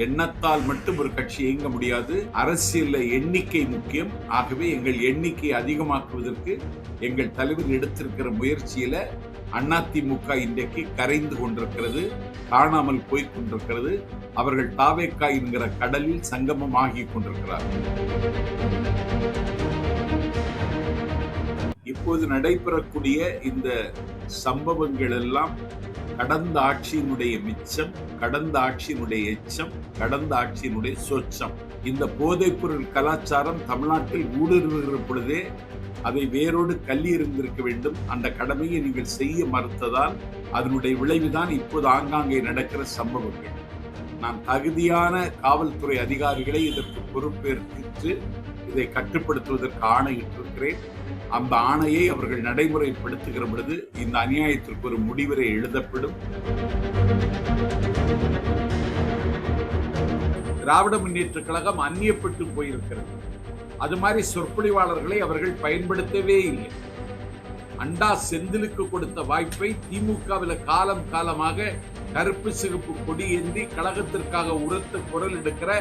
எண்ணத்தால் மட்டும் ஒரு கட்சி இயங்க முடியாது. அரசியல்ல எண்ணிக்கை முக்கியம். ஆகவே எங்கள் எண்ணிக்கை அதிகமாக்குவதற்கு எங்கள் தலைவர் எடுத்திருக்கிற முயற்சியில அதிமுக இன்றைக்கு கரைந்து கொண்டிருக்கிறது, காணாமல் போய்க் கொண்டிருக்கிறது. அவர்கள் தாவேக்கா என்கிற கடலில் சங்கமமாகிக் கொண்டிருக்கிறார்கள். இப்போது நடைபெறக்கூடிய இந்த சம்பவங்கள் எல்லாம் கடந்த ஆட்சியினுடைய மிச்சம், கடந்த ஆட்சியினுடைய எச்சம், கடந்த ஆட்சியினுடைய சொச்சம். இந்த போதைப்பொருள் கலாச்சாரம் தமிழ்நாட்டில் ஊடுருவுகிற பொழுதே அதை வேரோடு கல்லி இருந்திருக்க வேண்டும். அந்த கடமையை நீங்கள் செய்ய மறுத்ததால் அதனுடைய விளைவுதான் இப்போது ஆங்காங்கே நடக்கிற சம்பவங்கள். நான் தகுதியான காவல்துறை அதிகாரிகளை இதற்கு பொறுப்பேற்று இதை கட்டுப்படுத்துவதற்கு ஆணையிட்டிருக்கிறேன். அந்த ஆணையை அவர்கள் நடைமுறைப்படுத்துகிற பொழுது இந்த அநியாயத்திற்கு ஒரு முடிவுரை எழுதப்படும். திராவிட முன்னேற்ற கழகம் அந்நியப்பட்டு போயிருக்கிறது. அது மாதிரி சொற்பொழிவாளர்களை அவர்கள் பயன்படுத்தவே இல்லை. அண்டா செந்திலுக்கு கொடுத்த வாய்ப்பை திமுகவில் காலம் காலமாக கருப்பு சிகப்பு கொடி ஏந்தி கழகத்திற்காக உரத்த குரல் எடுக்கிற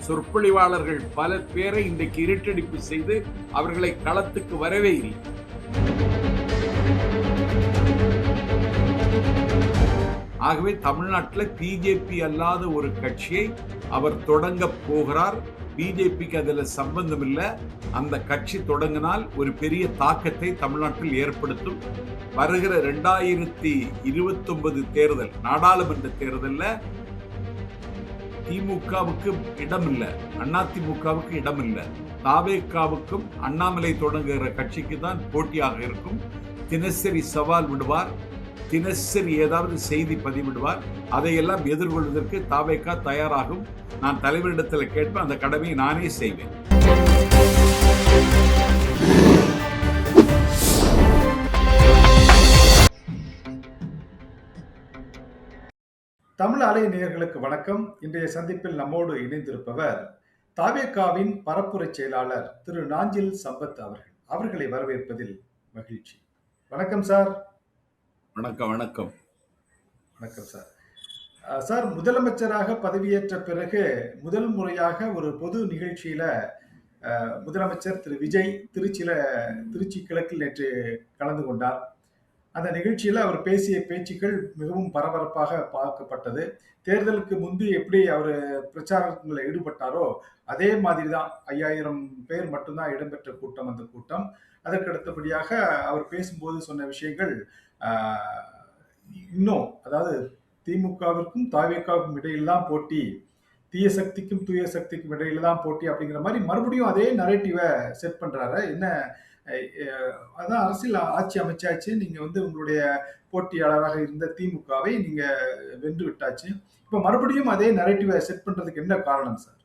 சொற்பொழிவாளர்கள் பல பேரை இன்றைக்கு இருட்டடிப்பு செய்து அவர்களை களத்துக்கு வரவே இல்லை. ஆகவே தமிழ்நாட்டில் பிஜேபி அல்லாத ஒரு கட்சியை அவர் தொடங்க போகிறார். பிஜேபிக்கு அதில் சம்பந்தம் இல்லை. அந்த கட்சி தொடங்கினால் ஒரு பெரிய தாக்கத்தை தமிழ்நாட்டில் ஏற்படுத்தும். வருகிற 2029 தேர்தல், நாடாளுமன்ற தேர்தலில் திமுகவுக்கு இடம் இல்லை, அதிமுகவுக்கு இடம் இல்லை. தாவேக்காவுக்கும் அண்ணாமலை தொடங்குகிற கட்சிக்கு தான் போட்டியாக இருக்கும். தினசரி சவால் விடுவார், தினசரி ஏதாவது செய்தி பதிவிடுவார். அதையெல்லாம் எதிர்கொள்வதற்கு தாவேக்கா தயாராகும். நான் தலைவரிடத்தில் கேட்பேன், அந்த கடமையை நானே செய்வேன். தமிழ் அலை நேயர்களுக்கு வணக்கம். இன்றைய சந்திப்பில் நம்மோடு இணைந்திருப்பவர் தாவேக்காவின் பரப்புரை செயலாளர் திரு நாஞ்சில் சம்பத் அவர்களை வரவேற்பதில் மகிழ்ச்சி. வணக்கம் சார். வணக்கம். வணக்கம். வணக்கம் சார். சார், முதலமைச்சராக பதவியேற்ற பிறகு முதல் முறையாக ஒரு பொது நிகழ்ச்சியில முதலமைச்சர் திரு விஜய் திருச்சி கிழக்கில் நேற்று கலந்து கொண்டார். அந்த நிகழ்ச்சியில அவர் பேசிய பேச்சுக்கள் மிகவும் பரபரப்பாக பார்க்கப்பட்டது. தேர்தலுக்கு முன்பு எப்படி அவர் பிரச்சாரங்களில் ஈடுபட்டாரோ அதே மாதிரி தான் 5000 பேர் மட்டும்தான் இடம்பெற்ற கூட்டம் அந்த கூட்டம். அதற்கு அடுத்தபடியாக அவர் பேசும்போது சொன்ன விஷயங்கள் இன்னும், அதாவது திமுகவிற்கும் தாவேக்காவுக்கும் இடையில தான் போட்டி, தீய சக்திக்கும் தூய சக்திக்கும் இடையில தான் போட்டி அப்படிங்கிற மாதிரி மறுபடியும் அதே நரேட்டிவை செட் பண்றாரு. என்ன, அதான் அரசியல் ஆட்சி அமைச்சாச்சு, நீங்க உங்களுடைய போட்டியாளராக இருந்த திமுகவை நீங்க வென்று விட்டாச்சு, இப்ப மறுபடியும் அதே நரேட்டிவை செட் பண்றதுக்கு என்ன காரணம் சார்?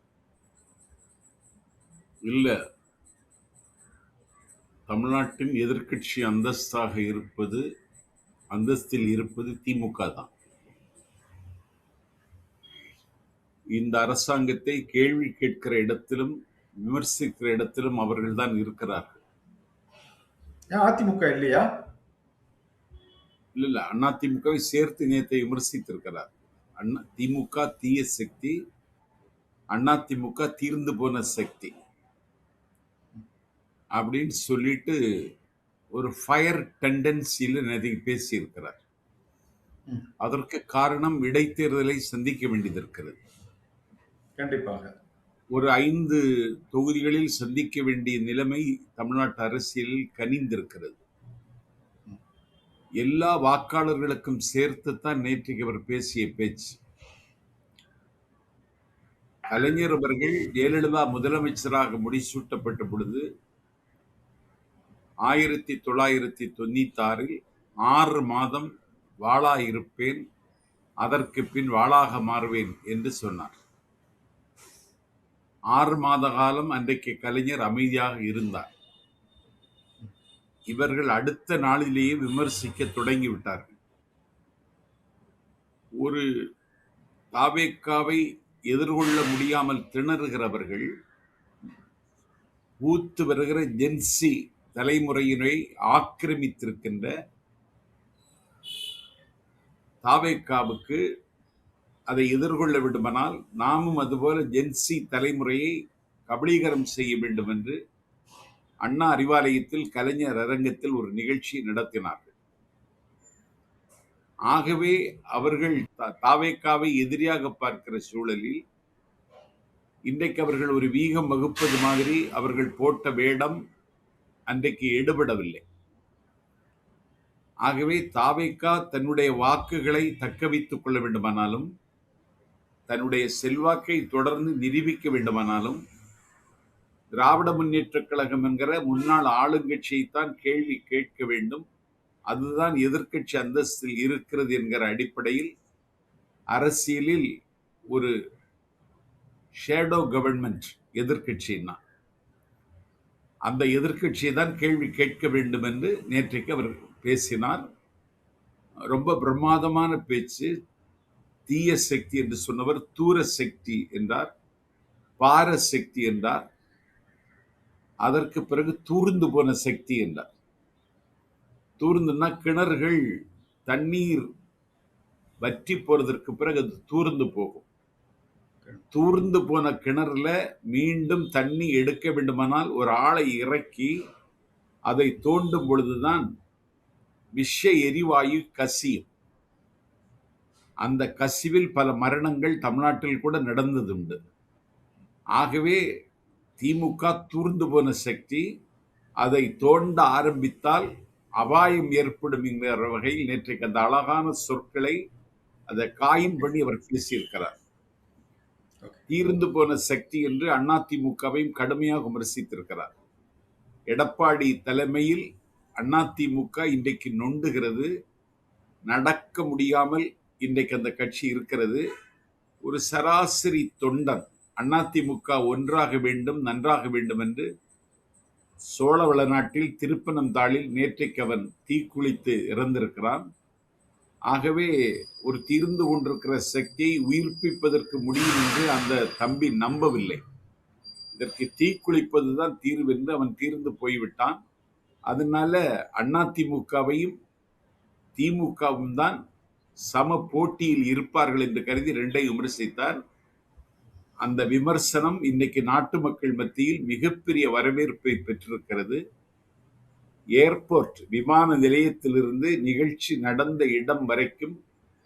இல்ல, தமிழ்நாட்டின் எதிர்க்கட்சி அந்தஸ்தில் இருப்பது திமுக தான். இந்த அரசாங்கத்தை கேள்வி கேட்கிற இடத்திலும் விமர்சிக்கிற இடத்திலும் அவர்கள் தான் இருக்கிறார்கள். அதிமுக இல்லையா? இல்ல, அதிமுகவை சேர்த்து நேற்றை விமர்சித்திருக்கிறார். திமுக தீய சக்தி, அதிமுக தீர்ந்து போன சக்தி அப்படின்னு சொல்லிட்டு ஒரு ஃபயர் டெண்டன்சியில் நிறைய பேசியிருக்கிறார். அதற்கு காரணம் இடைத்தேர்தலை சந்திக்க வேண்டியது இருக்கிறது. கண்டிப்பாக ஒரு 5 தொகுதிகளில் சந்திக்க வேண்டிய நிலைமை தமிழ்நாட்டு அரசியலில் கனிந்திருக்கிறது. எல்லா வாக்காளர்களுக்கும் சேர்த்துத்தான் நேற்றைக்கு அவர் பேசிய பேச்சு. கலைஞர் அவர்கள் ஜெயலலிதா முதலமைச்சராக முடிசூட்டப்பட்ட பொழுது 1996 6 மாதம் வாளா இருப்பேன், அதற்கு பின் வாளாக மாறுவேன் என்று சொன்னார். 6 மாத காலம் அன்றைக்கு கலைஞர் அமைதியாக இருந்தார். இவர்கள் அடுத்த நாளிலேயே விமர்சிக்க தொடங்கிவிட்டார்கள். ஒரு தாவேக்காவை எதிர்கொள்ள முடியாமல் திணறுகிறவர்கள் ஊத்து வருகிற ஜென்சி தலைமுறையினை ஆக்கிரமித்திருக்கின்ற தாவேக்காவுக்கு அதை எதிர்கொள்ள வேண்டுமானால் நாமும் அதுபோல ஜென்சி தலைமுறையை கபலீகரம் செய்ய வேண்டும் என்று அண்ணா அறிவாலயத்தில் கலைஞர் அரங்கத்தில் ஒரு நிகழ்ச்சி நடத்தினார்கள். ஆகவே அவர்கள் தாவேக்காவை எதிரியாக பார்க்கிற சூழலில் இன்றைக்கு அவர்கள் ஒரு வீகம் வகுப்பது மாதிரி அவர்கள் போட்ட வேடம் அன்றைக்கு எடுபடவில்லை. ஆகவே தாவேக்கா தன்னுடைய வாக்குகளை தக்க வைத்துக் கொள்ள வேண்டுமானாலும், தன்னுடைய செல்வாக்கை தொடர்ந்து நிரூபிக்க வேண்டுமானாலும், திராவிட முன்னேற்றக் கழகம் என்கிற முன்னாள் ஆளுங்கட்சியைத்தான் கேள்வி கேட்க வேண்டும். அதுதான் எதிர்க்கட்சி அந்தஸ்தில் இருக்கிறது என்கிற அடிப்படையில் அரசியலில் ஒரு ஷேடோ கவர்மெண்ட் எதிர்க்கட்சின்னா அந்த எதிர்க்கட்சியை தான் கேள்வி கேட்க வேண்டும் என்று நேற்றைக்கு அவர் பேசினார். ரொம்ப பிரமாதமான பேச்சு. தீய சக்தி என்று சொன்னவர் தூர சக்தி என்றார், பார சக்தி என்றார், அதற்கு பிறகு தூர்ந்து போன சக்தி என்றார். தூர்ந்துன்னா கிணறுகள் தண்ணீர் வற்றி போறதற்கு பிறகு அது தூர்ந்து போகும். தூர்ந்து போன கிணறுல மீண்டும் தண்ணி எடுக்க வேண்டுமானால் ஒரு ஆளை இறக்கி அதை தோண்டும் பொழுதுதான் விஷ எரிவாயு கசியும். அந்த கசிவில் பல மரணங்கள் தமிழ்நாட்டில் கூட நடந்ததுண்டு. ஆகவே திமுக தூர்ந்து போன சக்தி. அதை தோண்ட ஆரம்பித்தால் அபாயம் ஏற்படும் என்கிற வகையில் நேற்றைக்கு அந்த அழகான சொற்களை அதை காயின் பண்ணி அவர் பேசியிருக்கிறார். தீர்ந்து போன சக்தி என்று அதிமுகவையும் கடுமையாக விமர்சித்திருக்கிறார். எடப்பாடி தலைமையில் அதிமுக இன்றைக்கு நொண்டுகிறது. நடக்க முடியாமல் இன்றைக்கு அந்த கட்சி இருக்கிறது. ஒரு சராசரி தொண்டன் அதிமுக ஒன்றாக வேண்டும், நன்றாக வேண்டும் என்று சோழவள நாட்டில் திருப்பனந்தாளில் நேற்றைக்கு அவன் தீக்குளித்து இறந்திருக்கிறான். ஆகவே ஒரு தீர்ந்து கொண்டிருக்கிற சக்தியை உயிர்ப்பிப்பதற்கு முடியும் என்று அந்த தம்பி நம்பவில்லை. இதற்கு தீக்குளிப்பதுதான் தீர்வு என்று அவன் தீர்ந்து போய்விட்டான். அதனால அதிமுகவையும் திமுகவும் தான் சம போட்டியில் இருப்பார்கள் என்று கருதி ரெண்டையும் விமர்சித்தார். அந்த விமர்சனம் இன்னைக்கு நாட்டு மக்கள் மத்தியில் மிகப்பெரிய வரவேற்பை பெற்றிருக்கிறது. ஏர்போர்ட் விமான நிலையத்திலிருந்து நிகழ்ச்சி நடந்த இடம் வரைக்கும்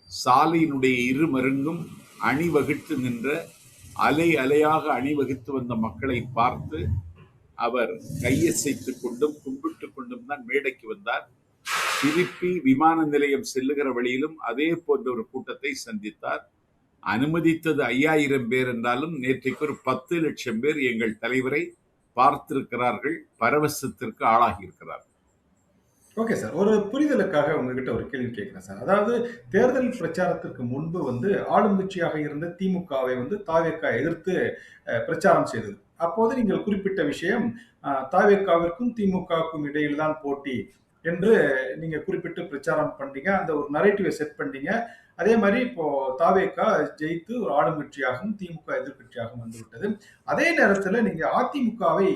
சாலையினுடைய இருமருங்கும் அணிவகுத்து நின்ற அலை அலையாக அணிவகுத்து வந்த மக்களை பார்த்து அவர் கையசைத்துக் கொண்டும் கும்பிட்டு கொண்டும் தான் மேடைக்கு வந்தார். திருப்பி விமான நிலையம் செல்லுகிற வழியிலும் அதே போன்ற ஒரு கூட்டத்தை சந்தித்தார். அனுமதித்தது 5000 பேர் என்றாலும் நேற்றைக்கு ஒரு 10 லட்சம் பேர் எங்கள் தலைவரை பார்த்திருக்கிறார்கள், பரவசத்திற்கு ஆளாகி இருக்கிறார்கள். Okay sir. ஒரு புரிதலுக்காக உங்ககிட்ட ஒரு கேள்வி கேட்கிறேன் சார். அதாவது தேர்தல் பிரச்சாரத்திற்கு முன்பு ஆளுங்கட்சியாக இருந்த திமுகவை தாவேகா எதிர்த்து பிரச்சாரம் செய்தது. அப்போது நீங்கள் குறிப்பிட்ட விஷயம் தாவேகாவிற்கும் திமுகவுக்கும் இடையில் தான் போட்டி என்று நீங்க குறிப்பிட்டு பிரச்சாரம் பண்ணீங்க. அந்த ஒரு நரேட்டிவை செட் பண்ணீங்க. அதே மாதிரி இப்போ தாவேகா ஜெயித்து ஒரு ஆளுங்கட்சியாகவும் திமுக எதிர்கட்சியாகவும் வந்துவிட்டது. அதே நேரத்துல நீங்க அதிமுகவை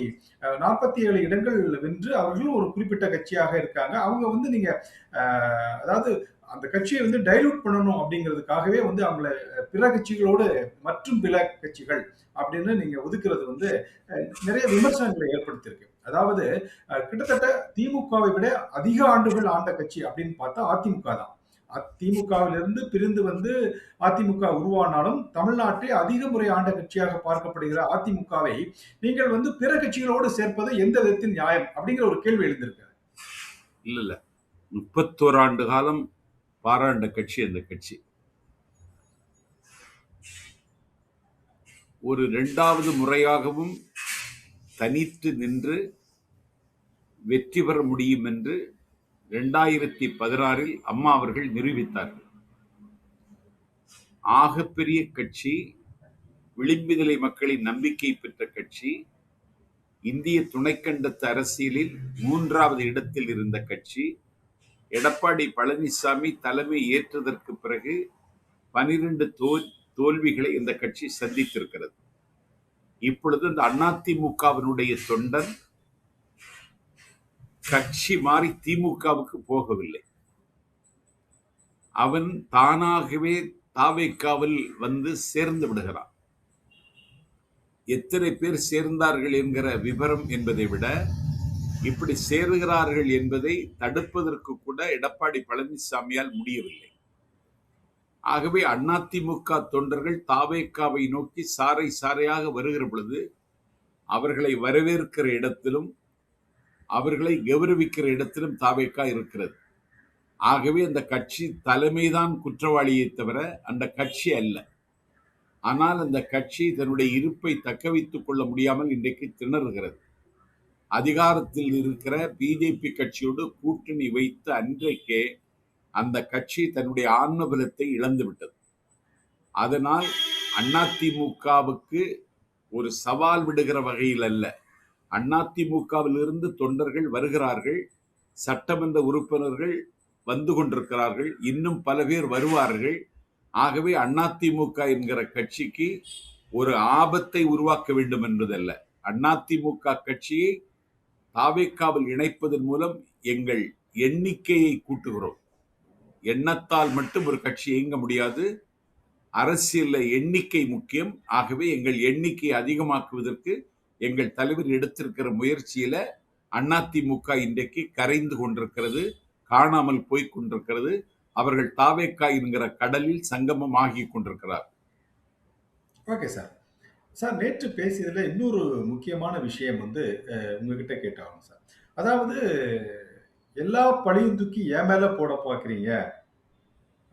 47 இடங்கள் வென்று அவர்களும் ஒரு குறிப்பிட்ட கட்சியாக இருக்காங்க. அவங்க நீங்க அதாவது அந்த கட்சியை டைலூட் பண்ணணும் அப்படிங்கிறதுக்காகவே அவங்கள பிற கட்சிகளோடு மற்றும் பிற கட்சிகள் அப்படின்னு நீங்க ஒதுக்குறது நிறைய விமர்சனங்களை ஏற்படுத்தியிருக்கு. அதாவது கிட்டத்தட்ட திமுகவை விட அதிக ஆண்டுகள் ஆண்ட கட்சி அப்படின்னு பார்த்தா அதிமுக தான். திமுகவிலிருந்து பிரிந்து அதிமுக உருவானாலும் தமிழ்நாட்டை அதிக முறை ஆண்ட கட்சியாக பார்க்கப்படுகிற அதிமுகவை நீங்கள் பிற கட்சிகளோடு சேர்ப்பது எந்த விதத்தில் நியாயம் அப்படிங்கிற ஒரு கேள்வி எழுந்திருக்கு. இல்ல 31 ஆண்டு காலம் பாராண்ட கட்சி அந்த கட்சி. ஒரு 2வது முறையாகவும் தனித்து நின்று வெற்றி பெற முடியும் என்று 2016 அம்மா அவர்கள் நிரூபித்தார்கள். ஆகப்பெரிய கட்சி, விளிம்பு நிலை மக்களின் நம்பிக்கை பெற்ற கட்சி, இந்திய துணைக்கண்டத்து அரசியலில் 3வது இடத்தில் இருந்த கட்சி. எடப்பாடி பழனிசாமி தலைமை ஏற்றதற்கு பிறகு 12 தோல்விகளை இந்த கட்சி சந்தித்திருக்கிறது. இப்பொழுது இந்த அதிமுகவினுடைய தொண்டன் கட்சி மாறி திமுகவுக்கு போகவில்லை. அவன் தானாகவே தாவேக்காவில் வந்து சேர்ந்து விடுகிறார். எத்தனை பேர் சேர்ந்தார்கள் என்கிற விவரம் என்பதை விட இப்படி சேருகிறார்கள் என்பதை தடுப்பதற்கு கூட எடப்பாடி பழனிசாமியால் முடியவில்லை. ஆகவே அதிமுக தொண்டர்கள் தாவேக்காவை நோக்கி சாறை சாறையாக வருகிற பொழுது அவர்களை வரவேற்கிற இடத்திலும் அவர்களை கௌரவிக்கிற இடத்திலும் தாவேக்கா இருக்கிறது. ஆகவே அந்த கட்சி தலைமைதான் குற்றவாளியை தவிர அந்த கட்சி அல்ல. ஆனால் அந்த கட்சி தன்னுடைய இருப்பை தக்க வைத்துக் கொள்ள முடியாமல் இன்றைக்கு திணறுகிறது. அதிகாரத்தில் இருக்கிற பிஜேபி கட்சியோடு கூட்டணி வைத்து அன்றைக்கே அந்த கட்சி தன்னுடைய ஆன்மபலத்தை இழந்துவிட்டது. அதனால் அதிமுகவுக்கு ஒரு சவால் விடுகிற வகையில் அல்ல, அதிமுகவில் இருந்து தொண்டர்கள் வருகிறார்கள், சட்டமன்ற உறுப்பினர்கள் வந்து கொண்டிருக்கிறார்கள், இன்னும் பல பேர் வருவார்கள். ஆகவே அதிமுக என்கிற கட்சிக்கு ஒரு ஆபத்தை உருவாக்க வேண்டும் என்பதல்ல, அதிமுக கட்சியை தாவேக்காவில் இணைப்பதன் மூலம் எங்கள் எண்ணிக்கையை கூட்டுகிறோம். எண்ணத்தால் மட்டும் ஒரு கட்சி இயங்க முடியாது, அரசியல் எண்ணிக்கை முக்கியம். ஆகவே எங்கள் எண்ணிக்கை அதிகமாக்குவதற்கு எங்கள் தலைவர் எடுத்திருக்கிற முயற்சியில அதிமுக இன்றைக்கு கரைந்து கொண்டிருக்கிறது, காணாமல் போய் கொண்டிருக்கிறது. அவர்கள் தாவேக்கா என்கிற கடலில் சங்கமம் ஆகி கொண்டிருக்கிறார். Okay sir. சார், நேற்று பேசியதுல இன்னொரு முக்கியமான விஷயம் வந்து உங்ககிட்ட கேட்டாங்க சார். அதாவது எல்லா பழியும் தூக்கி என் மேல போட பார்க்குறீங்க.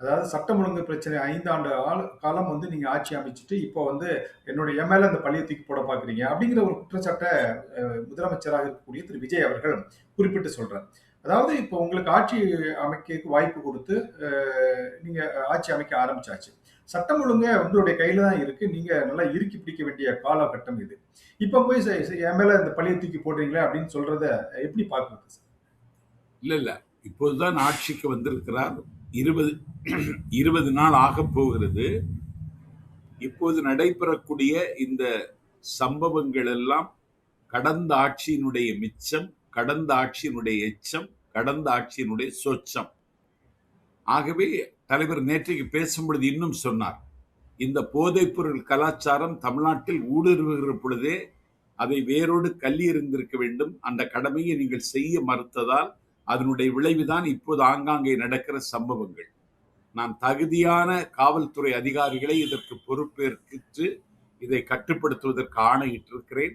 அதாவது சட்டம் ஒழுங்கு பிரச்சனை 5 ஆண்டு காலம் வந்து நீங்க ஆட்சி அமைச்சுட்டு இப்போ வந்து என் மேல அந்த பழியை தூக்கி போட பார்க்குறீங்க அப்படிங்கிற ஒரு குற்றச்சாட்டை முதலமைச்சராக இருக்கக்கூடிய திரு விஜய் அவர்கள் குறிப்பிட்டு சொல்றார். அதாவது இப்போ உங்களுக்கு ஆட்சி அமைக்க வாய்ப்பு கொடுத்து நீங்க ஆட்சி அமைக்க ஆரம்பிச்சாச்சு. சட்டம் ஒழுங்கு உங்களுடைய கையில தான் இருக்கு. நீங்க நல்லா இறுக்கி பிடிக்க வேண்டிய காலகட்டம் இது. இப்ப போய் என் மேல இந்த பழியை தூக்கி போடுறீங்களே அப்படின்னு சொல்றத எப்படி பார்க்கறது சார்? இல்ல, இப்போதுதான் ஆட்சிக்கு வந்திருக்கிறார். 20 நாள் ஆக போகிறது. இப்போது நடைபெறக்கூடிய இந்த சம்பவங்கள் எல்லாம் கடந்த ஆட்சியினுடைய மிச்சம், கடந்த ஆட்சியினுடைய எச்சம், கடந்த ஆட்சியினுடைய சொச்சம். ஆகவே தலைவர் நேற்றைக்கு பேசும்பொழுது இன்னும் சொன்னார், இந்த போதைப் பொருள் கலாச்சாரம் தமிழ்நாட்டில் ஊடுருவுகிற பொழுதே அதை வேரோடு கல்லி எறிந்திருக்க வேண்டும். அந்த கடமையை நீங்கள் செய்ய மறுத்ததால் அதனுடைய விளைவுதான் இப்போது ஆங்காங்கே நடக்கிற சம்பவங்கள். நான் தகுதியான காவல்துறை அதிகாரிகளை இதற்கு பொறுப்பேற்று இதை கட்டுப்படுத்துவதற்கு ஆணையிட்டிருக்கிறேன்.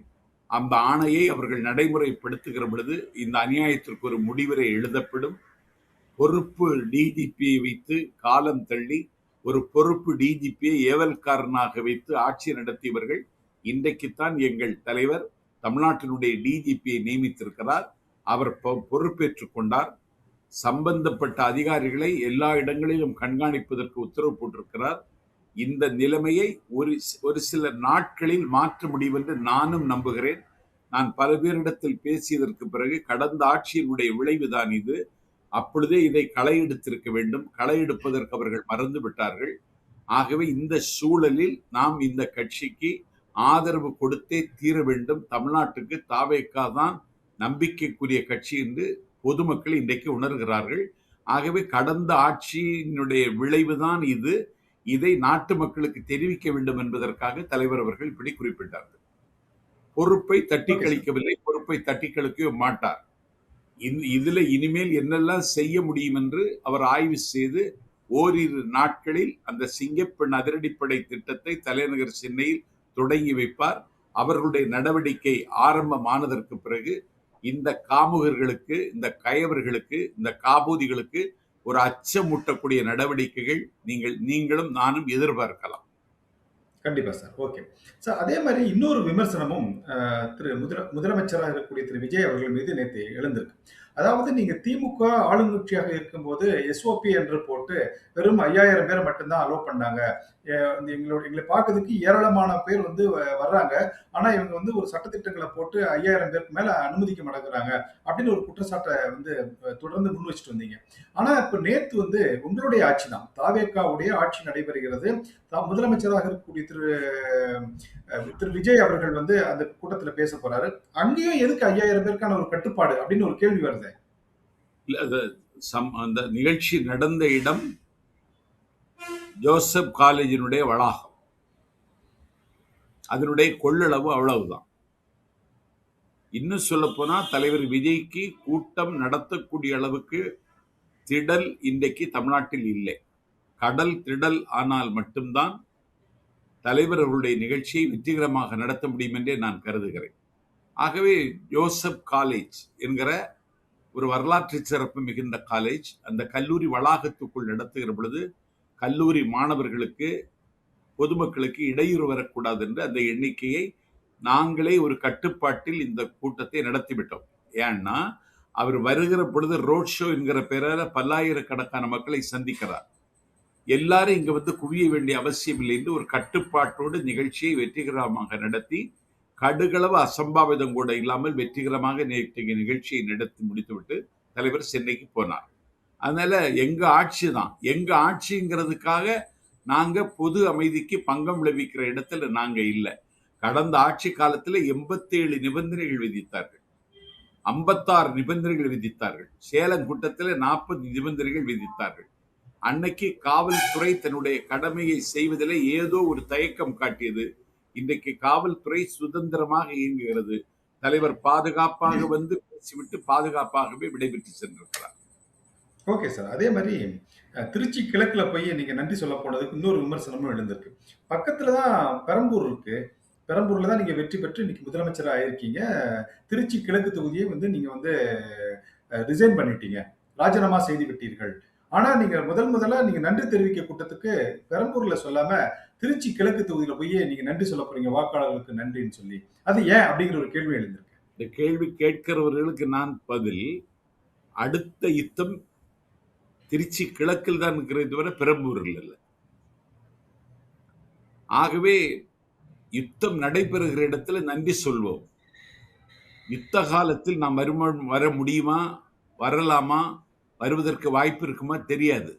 அந்த ஆணையை அவர்கள் நடைமுறைப்படுத்துகிற பொழுது இந்த அநியாயத்திற்கு ஒரு முடிவுரை எழுதப்படும். பொறுப்பு டிஜிபியை வைத்து காலம் தள்ளி ஒரு பொறுப்பு டிஜிபியை ஏவல்காரனாக வைத்து ஆட்சி நடத்தியவர்கள் இன்றைக்குத்தான் எங்கள் தலைவர் தமிழ்நாட்டினுடைய டிஜிபியை நியமித்திருக்கிறார். அவர் பொறுப்பேற்றுக் கொண்டார். சம்பந்தப்பட்ட அதிகாரிகளை எல்லா இடங்களிலும் கண்காணிப்பதற்கு உத்தரவு போட்டிருக்கிறார். இந்த நிலைமையை ஒரு சில நாட்களில் மாற்ற முடியும் என்று நானும் நம்புகிறேன். நான் பல பேரிடத்தில் பேசியதற்கு பிறகு கடந்த ஆட்சியினுடைய விளைவுதான் இது. அப்பொழுதே இதை களை எடுத்திருக்க வேண்டும். களை எடுப்பதற்கு அவர்கள் மறந்து விட்டார்கள். ஆகவே இந்த சூழலில் நாம் இந்த கட்சிக்கு ஆதரவு கொடுத்தே தீர வேண்டும். தமிழ்நாட்டுக்கு தாவேக்கா தான் நம்பிக்கைக்குரிய கட்சி என்று பொதுமக்கள் இன்றைக்கு உணர்கிறார்கள். ஆகவே கடந்த ஆட்சியினுடைய விளைவுதான் இது. இதை நாட்டு மக்களுக்கு தெரிவிக்க வேண்டும் என்பதற்காக தலைவர் அவர்கள் இப்படி குறிப்பிட்டார்கள். பொறுப்பை தட்டி கழிக்கவில்லை, பொறுப்பை தட்டி கழிக்கவே மாட்டார். இதுல இனிமேல் என்னெல்லாம் செய்ய முடியும் என்று அவர் ஆய்வு செய்து ஓரிரு நாட்களில் அந்த சிங்கப்பெண் அதிரடிப்படை திட்டத்தை தலைநகர் சென்னையில் தொடங்கி வைப்பார். அவர்களுடைய நடவடிக்கை ஆரம்பமானதற்கு பிறகு இந்த காமுகர்களுக்கு, இந்த கயவர்களுக்கு, இந்த காபூதிகளுக்கு ஒரு அச்சமூட்டக்கூடிய நடவடிக்கைகள் நீங்களும் நானும் எதிர்பார்க்கலாம். கண்டிப்பா சார். Okay sir. அதே மாதிரி இன்னொரு விமர்சனமும் திரு முதலமைச்சராக இருக்கக்கூடிய திரு விஜய் அவர்கள் மீது நேற்று எழுந்திருக்கு. அதாவது நீங்க திமுக ஆளுங்கட்சியாக இருக்கும்போது எஸ்ஓபி என்று போட்டு வெறும் 5000 பேரை மட்டும்தான் அலோவ் பண்ணாங்க. எங்களை பார்க்கறதுக்கு ஏராளமான பேர் வந்து வர்றாங்க. ஆனா இவங்க வந்து ஒரு சட்டத்திட்டங்களை போட்டு 5000 பேருக்கு மேல அனுமதிக்க மாட்டேங்கிறாங்க அப்படின்னு ஒரு குற்றச்சாட்டை வந்து தொடர்ந்து முன் வச்சுட்டு வந்தீங்க. ஆனா இப்ப நேத்து வந்து உங்களுடைய ஆட்சி தான், தாவேக்காவுடைய ஆட்சி நடைபெறுகிறது. முதலமைச்சராக இருக்கக்கூடிய திரு விஜய் அவர்கள் வந்து அந்த கூட்டத்துல பேச போறாரு. அங்கேயும் எதுக்கு 5000 பேருக்கான ஒரு கட்டுப்பாடு அப்படின்னு ஒரு கேள்வி வருது. இல்ல, அந்த நிகழ்ச்சி நடந்த இடம் ஜோசப் காலேஜினுடைய வளாகம். அதனுடைய கொள்ளளவு அவ்வளவுதான். இன்னும் சொல்ல போனா தலைவர் விஜய்க்கு கூட்டம் நடத்தக்கூடிய அளவுக்கு திடல் இன்றைக்கு தமிழ்நாட்டில் இல்லை. கடல் திடல் ஆனால் மட்டும்தான் தலைவர் அவருடைய நிகழ்ச்சியை வெற்றிகரமாக நடத்த முடியும் என்றே நான் கருதுகிறேன். ஆகவே ஜோசப் காலேஜ் என்கிற ஒரு வரலாற்று சிறப்பு மிகுந்த காலேஜ், அந்த கல்லூரி வளாகத்துக்குள் நடத்துகிற பொழுது கல்லூரி மாணவர்களுக்கு, பொதுமக்களுக்கு இடையூறு வரக்கூடாது என்று அந்த எண்ணிக்கையை நாங்களே ஒரு கட்டுப்பாட்டில் இந்த கூட்டத்தை நடத்திவிட்டோம். ஏன்னா அவர் வருகிற பொழுது ரோட் ஷோ என்கிற பெயரால பல்லாயிரக்கணக்கான மக்களை சந்திக்கிறார். எல்லாரும் இங்க வந்து குவிய வேண்டிய அவசியம் இல்லை என்று ஒரு கட்டுப்பாட்டோடு நிகழ்ச்சியை வெற்றிகரமாக நடத்தி, கடுகளவு அசம்பாவிதம் கூட இல்லாமல் வெற்றிகரமாக நேற்றைய நிகழ்ச்சியை நடத்தி முடித்துவிட்டு தலைவர் சென்னைக்கு போனார். அதனால எங்க ஆட்சி தான், எங்க ஆட்சிங்கிறதுக்காக நாங்க பொது அமைதிக்கு பங்கம் விளைவிக்கிற இடத்துல நாங்க இல்லை. கடந்த ஆட்சி காலத்தில் 87 நிபந்தனைகள் விதித்தார்கள், 56 நிபந்தனைகள் விதித்தார்கள். சேலம் கூட்டத்தில் 40 நிபந்தனைகள் விதித்தார்கள். அன்னைக்கு காவல்துறை தன்னுடைய கடமையை செய்வதில் ஏதோ ஒரு தயக்கம் காட்டியது. இன்றைக்கு காவல்துறை சுதந்திரமாக இயங்குகிறது. தலைவர் பாதுகாப்பாக வந்து பேசிவிட்டு பாதுகாப்பாகவே விடைபெற்று சென்றிருக்கிறார். Okay sir. அதே மாதிரி திருச்சி கிழக்குல போய் நீங்க நன்றி சொல்ல போனதுக்கு இன்னொரு விமர்சனமும் எழுந்திருக்கு. பக்கத்துல தான் பெரம்பூர் இருக்கு. பெரம்பூர்ல தான் நீங்க வெற்றி பெற்று இன்னைக்கு முதலமைச்சரா ஆயிருக்கீங்க. திருச்சி கிழக்கு தொகுதியை வந்து நீங்க வந்து ரிசைன் பண்ணிட்டீங்க, ராஜினாமா செய்து விட்டீர்கள். ஆனா நீங்க முதல்ல நீங்க நன்றி தெரிவிக்க கூட்டத்துக்கு பெரம்பூர்ல சொல்லாம திருச்சி கிழக்கு தொகுதியில போய் நீங்க நன்றி சொல்ல போறீங்க, வாக்காளர்களுக்கு நன்றின்னு சொல்லி. அது ஏன் அப்படிங்கிற ஒரு கேள்வி எழுந்திருக்கு. இந்த கேள்வி கேட்கிறவர்களுக்கு நான் பதில், அடுத்த யுத்தம் திருச்சி கிழக்கில் தான் இருக்கிறது தவிர பெரம்பூரில் இல்லை. ஆகவே யுத்தம் நடைபெறுகிற இடத்துல நன்றி சொல்வோம். யுத்த காலத்தில் நாம் வர முடியுமா, வரலாமா, வருவதற்கு வாய்ப்பு இருக்குமா தெரியாது.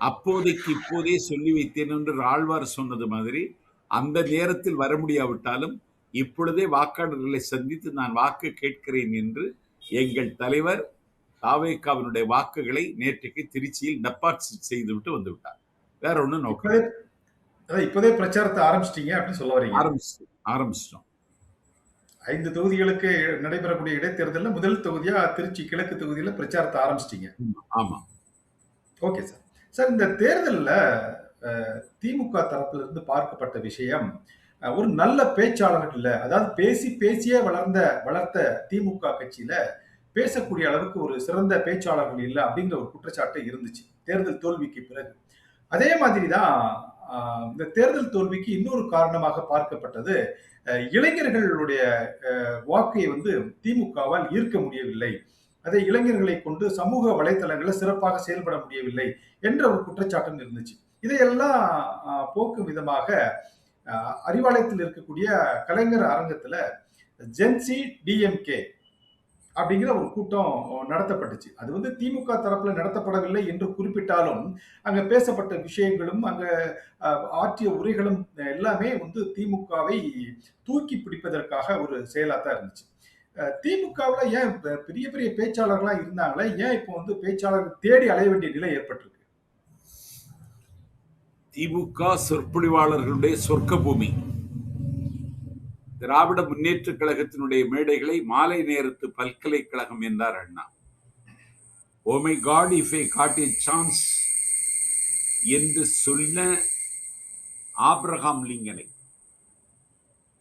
அப்போதைக்கு இப்போதே சொல்லி வைத்தேன் என்று ஆழ்வார் சொன்னது மாதிரி அந்த நேரத்தில் வர முடியாவிட்டாலும் இப்பொழுதே வாக்காளர்களை சந்தித்து நான் வாக்கு கேட்கிறேன் என்று எங்கள் தலைவர் தாவேகாவினுடைய வாக்குகளை நேற்றைக்கு திருச்சியில் டெபாசிட் செய்துவிட்டு வந்து விட்டார். வேற ஒன்றும் நோக்கம். இப்போதே பிரச்சாரத்தை ஆரம்பிச்சிட்டீங்க அப்படின்னு சொல்ல வரீங்க? ஆரம்பிச்சிட்டோம். 5 தொகுதிகளுக்கு நடைபெறக்கூடிய இடைத்தேர்தலில் முதல் தொகுதியா திருச்சி கிழக்கு தொகுதியில பிரச்சாரத்தை ஆரம்பிச்சிட்டீங்க. ஆமா. Okay sir. சார், இந்த தேர்தலில் திமுக தரப்புல இருந்து பார்க்கப்பட்ட விஷயம், ஒரு நல்ல பேச்சாளர்கள் இல்லை. அதாவது பேசியே வளர்த்த திமுக கட்சியில பேசக்கூடிய அளவுக்கு ஒரு சிறந்த பேச்சாளர்கள் இல்லை அப்படிங்கிற ஒரு குற்றச்சாட்டு இருந்துச்சு தேர்தல் தோல்விக்கு பிறகு. அதே மாதிரி தான் இந்த தேர்தல் தோல்விக்கு இன்னொரு காரணமாக பார்க்கப்பட்டது, இளைஞர்களுடைய வாக்கை வந்து திமுகவால் ஈர்க்க முடியவில்லை, அதை இளைஞர்களை கொண்டு சமூக வலைத்தளங்களில் சிறப்பாக செயல்பட முடியவில்லை என்ற ஒரு குற்றச்சாட்டும் இருந்துச்சு. இதையெல்லாம் போக்கும் விதமாக அறிவாலயத்தில் இருக்கக்கூடிய கலைஞர் அரங்கத்துல ஜென்சி டிஎம்கே அப்படிங்கிற ஒரு கூட்டம் நடத்தப்பட்டுச்சு. அது வந்து திமுக தரப்புல நடத்தப்படவில்லை என்று குறிப்பிட்டாலும் அங்க பேசப்பட்ட விஷயங்களும் அங்க ஆற்றிய உரைகளும் எல்லாமே வந்து திமுகவை தூக்கி பிடிப்பதற்காக ஒரு செயலாத்தான் இருந்துச்சு. திமுகவில் ஏன் பெரிய பெரிய பேச்சாளர்களா இருந்தாங்களே, ஏன் இப்போ வந்து பேச்சாளர்கள் தேடி அலைய வேண்டிய நிலை ஏற்பட்டிருக்கு? திமுக சொற்பொழிவாளர்களுடைய சொர்க்க பூமி. திராவிட முன்னேற்ற கழகத்தினுடைய மேடைகளை மாலை நேரத்து பல்கலைக்கழகம் என்றார் Anna. Oh my God if I got a chance என்று சொன்ன ஆபிரகாம் லிங்கனை